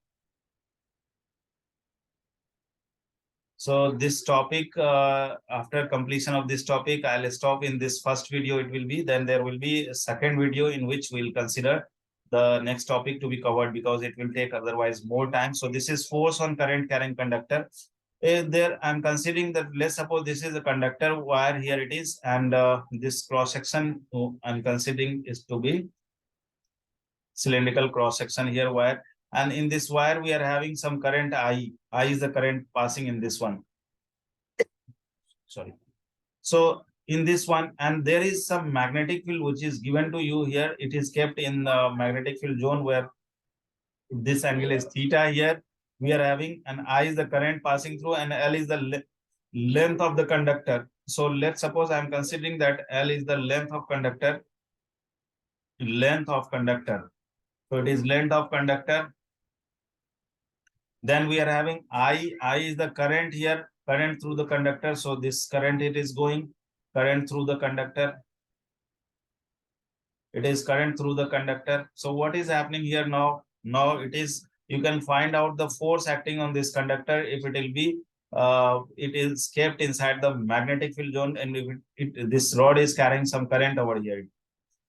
So this topic, after completion of this topic, I'll stop in this first video. It will be, then there will be a second video in which we'll consider the next topic to be covered, because it will take otherwise more time. So this is force on current carrying conductor. There I'm considering that, let's suppose this is a conductor wire, here it is, and this cross section I'm considering is to be cylindrical cross section here wire, and in this wire we are having some current I is the current passing in this one. Sorry. So in this one, and there is some magnetic field which is given to you here. It is kept in the magnetic field zone where this angle is theta here. We are having, and I is the current passing through, and L is the length of the conductor. So let's suppose I'm considering that L is the length of conductor. Length of conductor. So it is length of conductor. Then we are having I is the current here, current through the conductor. So this current, it is going current through the conductor. It is current through the conductor. So what is happening here now? Now it is, you can find out the force acting on this conductor if it will be, it is kept inside the magnetic field zone, and if this rod is carrying some current over here.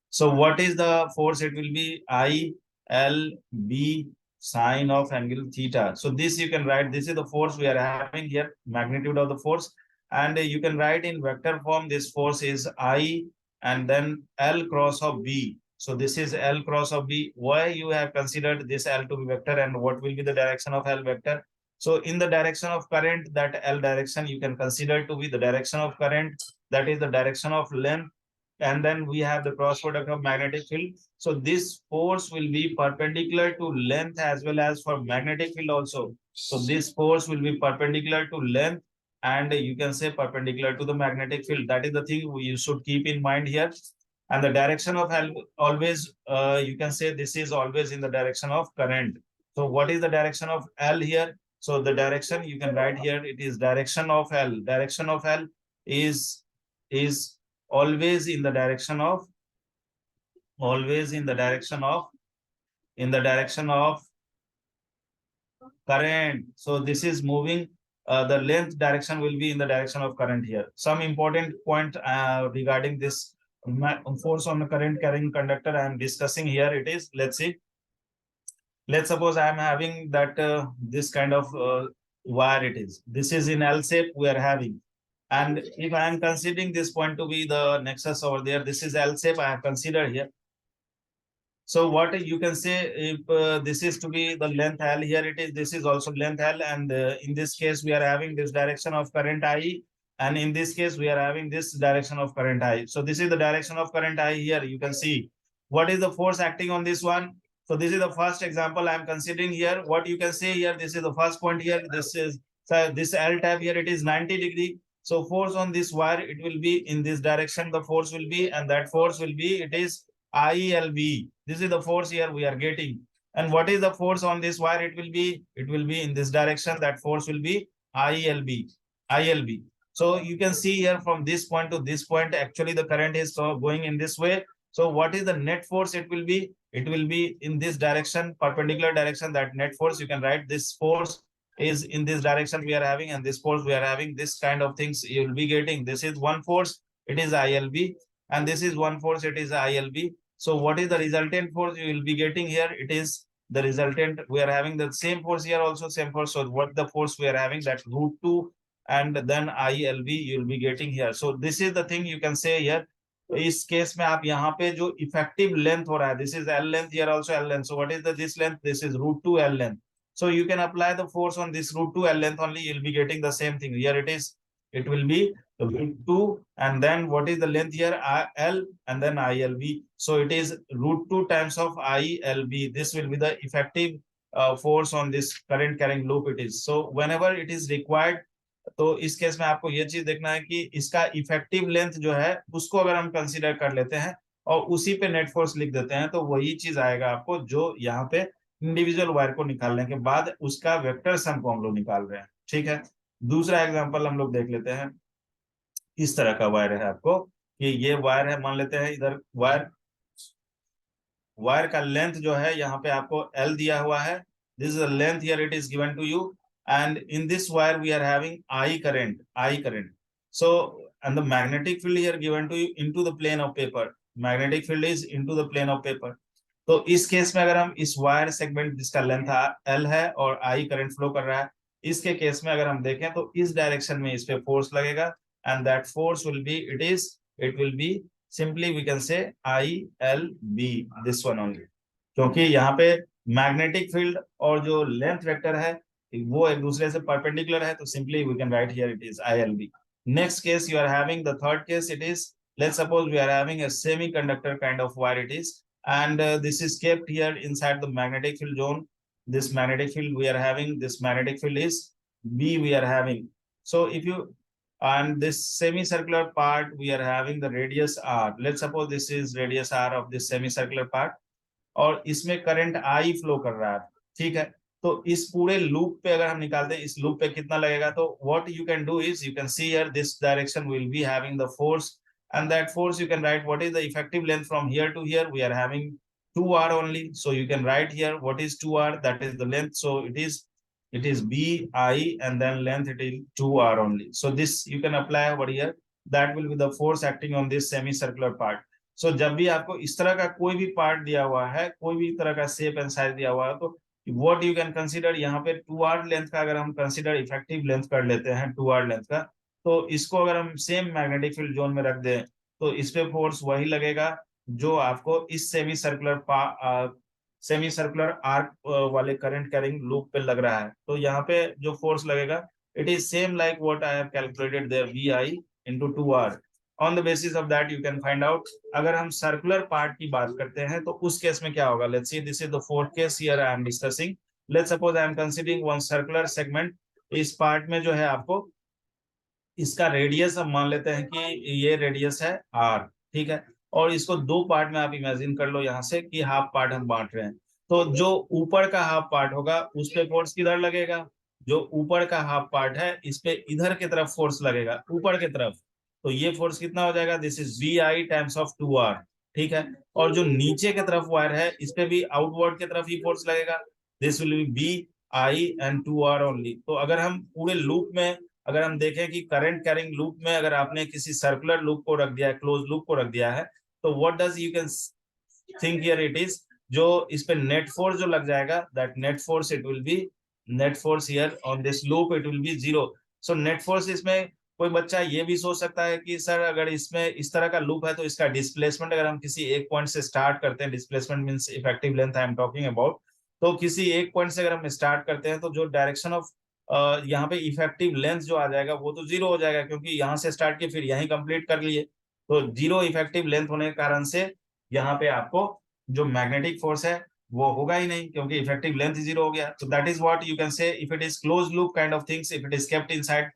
So what is the force? It will be I L B sine of angle theta. So this you can write, this is the force we are having here, magnitude of the force, and you can write in vector form, this force is I and then L cross of B. So this is L cross of B. Why you have considered this L to be vector, and what will be the direction of L vector? So in the direction of current, that L direction you can consider to be the direction of current, that is the direction of length, and then we have the cross product of magnetic field. So this force will be perpendicular to length as well as for magnetic field also. So this force will be perpendicular to length, and you can say perpendicular to the magnetic field. That is the thing you should keep in mind here. And the direction of L always, you can say this is always in the direction of current. So what is the direction of L here? So the direction you can write here, it is direction of L. Direction of L is always in the direction of, always in the direction of, in the direction of current. So this is moving, the length direction will be in the direction of current here. Some important point regarding this force on the current carrying conductor I am discussing here, it is, let's see, let's suppose I am having that this kind of wire, it is, this is in L shape we are having. And if I am considering this point to be the nexus over there, this is L shape I have considered here. So what you can say, if this is to be the length L here, it is, this is also length L, and in this case we are having this direction of current I, and in this case we are having this direction of current I. So this is the direction of current I here. You can see what is the force acting on this one. So this is the first example I am considering here. What you can say here, this is the first point here. This is, so this L tab here, it is 90 degree. So force on this wire, it will be in this direction, the force will be, and that force will be, it is ILB. This is the force here we are getting. And what is the force on this wire? It will be in this direction. That force will be ILB. ILB. So you can see here from this point to this point, actually the current is going in this way. So what is the net force? It will be in this direction, perpendicular direction. That net force, you can write this force is in this direction we are having, and this force we are having, this kind of things you will be getting. This is one force, it is ILB, and this is one force, it is ILB. So what is the resultant force you will be getting here? It is the resultant, we are having the same force here also, same force. So what the force we are having, that √2 and then ILB you will be getting here. So this is the thing you can say here. इस केस में आप यहाँ पे जो effective length हो रहा है, this is L length, here also L length. So what is the this length? This is √2 L length. So you can apply the force on this √2 L length only, you'll be getting the same thing. Here it is, it will be √2, and then what is the length here? L, and then ILB. So it is √2 times of ILB. This will be the effective force on this current carrying loop it is. So whenever it is required, तो इस केस में आपको ये चीज देखना है कि इसका इफेक्टिव लेंथ जो है उसको अगर हम कंसीडर कर लेते हैं और उसी पे नेट फोर्स लिख देते हैं, तो वही चीज आएगा आपको जो यहाँ पे इंडिविजुअल वायर को निकालने के बाद उसका वेक्टर सम को हम लोग निकाल रहे हैं। ठीक है, दूसरा एग्जांपल हम लोग देख लेते हैं। इस तरह का वायर है आपको कि ये वायर है, मान लेते हैं इधर वायर वायर का लेंथ जो है यहाँ पे आपको L दिया हुआ है। This is the length here, it is given to you, and in this wire we are having I current. So and the magnetic field here given to you into the plane of paper. Magnetic field is into the plane of paper. तो इस केस में अगर हम इस वायर सेगमेंट जिसका लेंथ L है और I करंट फ्लो कर रहा है, इसके केस में अगर हम देखें तो इस डायरेक्शन में इस पे फोर्स लगेगा, and that force will be it will be simply we can say ILB, this one only, क्योंकि यहाँ पे मैग्नेटिक फील्ड और जो लेंथ वेक्टर है वो एक दूसरे से परपेंडिकुलर है, तो simply we can write here it is ILB. Next case you are having the third case, it is let's suppose we are having a semiconductor kind of wire it is, and this is kept here inside the magnetic field zone. This magnetic field we are having, this magnetic field is B we are having. So if you, and this semicircular part we are having the radius R. Let's suppose this is radius R of this semicircular part, और इसमें करंट I फ्लो कर रहा है। ठीक है, तो इस पूरे लूप पे अगर हम निकालते हैं इस लूप पे कितना लगेगा, तो what you can do is you can see here this direction will be having the force, and that force you can write what is the effective length from here to here. We are having 2R only, so you can write here what is 2R, that is the length. So it is BI and then length it is 2R only. So this you can apply over here, that will be the force acting on this semicircular part. So जब भी आपको इस तरह का कोई भी पार्ट दिया हुआ है, कोई भी तरह का शेप एंड साइज दिया हुआ है, तो व्हाट यू कैन कंसीडर, यहाँ पे 2R लेंथ का अगर हम कंसीडर इफेक्टिव लेंथ कर लेते हैं 2R लेंथ का, तो इसको अगर हम सेम मैग्नेटिक फील्ड जोन में रख दें तो इस पे फोर्स वही लगेगा जो आपको इस सेमी सर्कुलर आर्क वाले करंट कैरिंग लूप पे लग रहा है। तो यहाँ पे जो फोर्स लगेगा it is same like what I have calculated there VI into 2R. On the basis of that you can find out. अगर हम सर्कुलर पार्ट की बात करते हैं तो उस केस में क्या होगा, let's see this is the fourth case here I am discussing. Let's suppose I am considering one circular segment. इस पार्ट में जो है आपको इसका रेडियस हम मान लेते हैं कि ये रेडियस है R। ठीक है, और इसको दो पार्ट में आप इमेजिन कर लो यहाँ से कि हाफ पार्ट हम बांट रहे हैं। तो जो ऊपर का हाफ पार्ट होगा उस पे फोर्स किधर लगेगा, जो ऊपर का हाफ पार्ट है इस पे इधर की तरफ फोर्स लगेगा, ऊपर की तरफ। तो ये फोर्स कितना हो जाएगा, this is VI times of 2R। ठीक है, और जो नीचे की तरफ वायर है इस पे भी आउटवर्ड की तरफ ही फोर्स लगेगा, this will B BI and 2R only. तो अगर हम पूरे लूप में अगर हम देखें कि करंट कैरिंग लूप में अगर आपने किसी सर्कुलर लूप को रख दिया है, क्लोज लूप को रख दिया है, तो what does you can think here it is, जो इस पे नेट फोर्स जो लग जाएगा, that net force it will B net force here on this loop it will B 0। So net force, इसमें कोई बच्चा ये भी सोच सकता है कि सर अगर इसमें इस तरह का लूप है तो इसका डिस्प्लेसमेंट अगर हम किसी एक पॉइंट से स्टार्ट करते हैं, displacement means effective length I am talking about, तो किसी एक पॉइंट से अगर हम स्टार्ट करते हैं तो जो डायरेक्शन ऑफ यहाँ पे इफेक्टिव लेंथ जो आ जाएगा वो तो 0 हो जाएगा, क्योंकि यहाँ से स्टार्ट किए फिर यहीं कंप्लीट कर लिए। तो 0 इफेक्टिव लेंथ होने के कारण से यहाँ पे आपको जो मैग्नेटिक फोर्स है वो होगा ही नहीं, क्योंकि इफेक्टिव लेंथ 0 हो गया। तो that is what you can से, if it is close loop kind of things, if it is kept inside,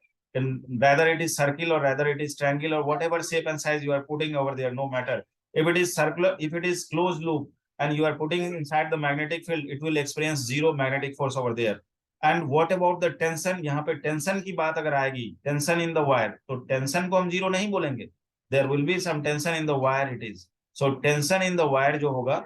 whether it is circle or whether it is triangle or whatever shape and size you are putting over there, no matter. If it is circular, if it is closed loop and you are putting inside the magnetic field, it will experience 0 magnetic force over there. And what about the tension, यहाँ पे टेंशन की बात अगर आएगी, टेंशन इन द वायर, तो टेंशन को हम 0 नहीं बोलेंगे, there will be some tension in the wire it is. So tension in the wire जो होगा,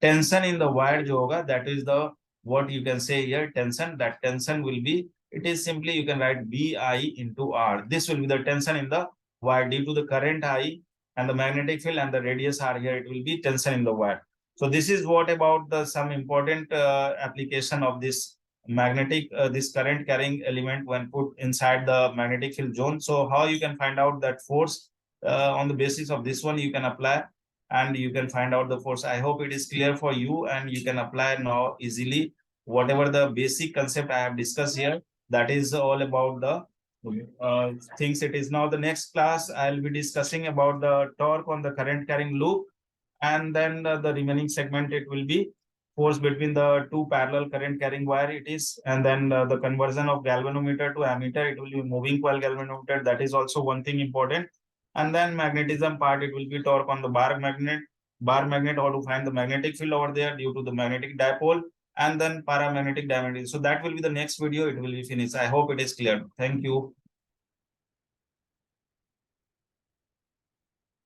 टेंशन इन द वायर जो होगा, that is the what you can say here tension, that tension will be, it is simply you can write BI into R. This will be the tension in the wire due to the current I and the magnetic field and the radius R here, it will be tension in the wire. So this is what about the some important application of this magnetic this current carrying element when put inside the magnetic field zone. So how you can find out that force, on the basis of this one you can apply and you can find out the force. I hope it is clear for you and you can apply now easily whatever the basic concept I have discussed here. That is all about the things it is. Now the next class I'll be discussing about the torque on the current carrying loop, and then the remaining segment it will be force between the two parallel current carrying wire it is, and then the conversion of galvanometer to ammeter, it will be moving coil galvanometer. That is also one thing important. And then magnetism part, it will be torque on the bar magnet, how to find the magnetic field over there due to the magnetic dipole, and then paramagnetic dimagnetism. So that will be the next video. It will be finished. I hope it is clear. Thank you.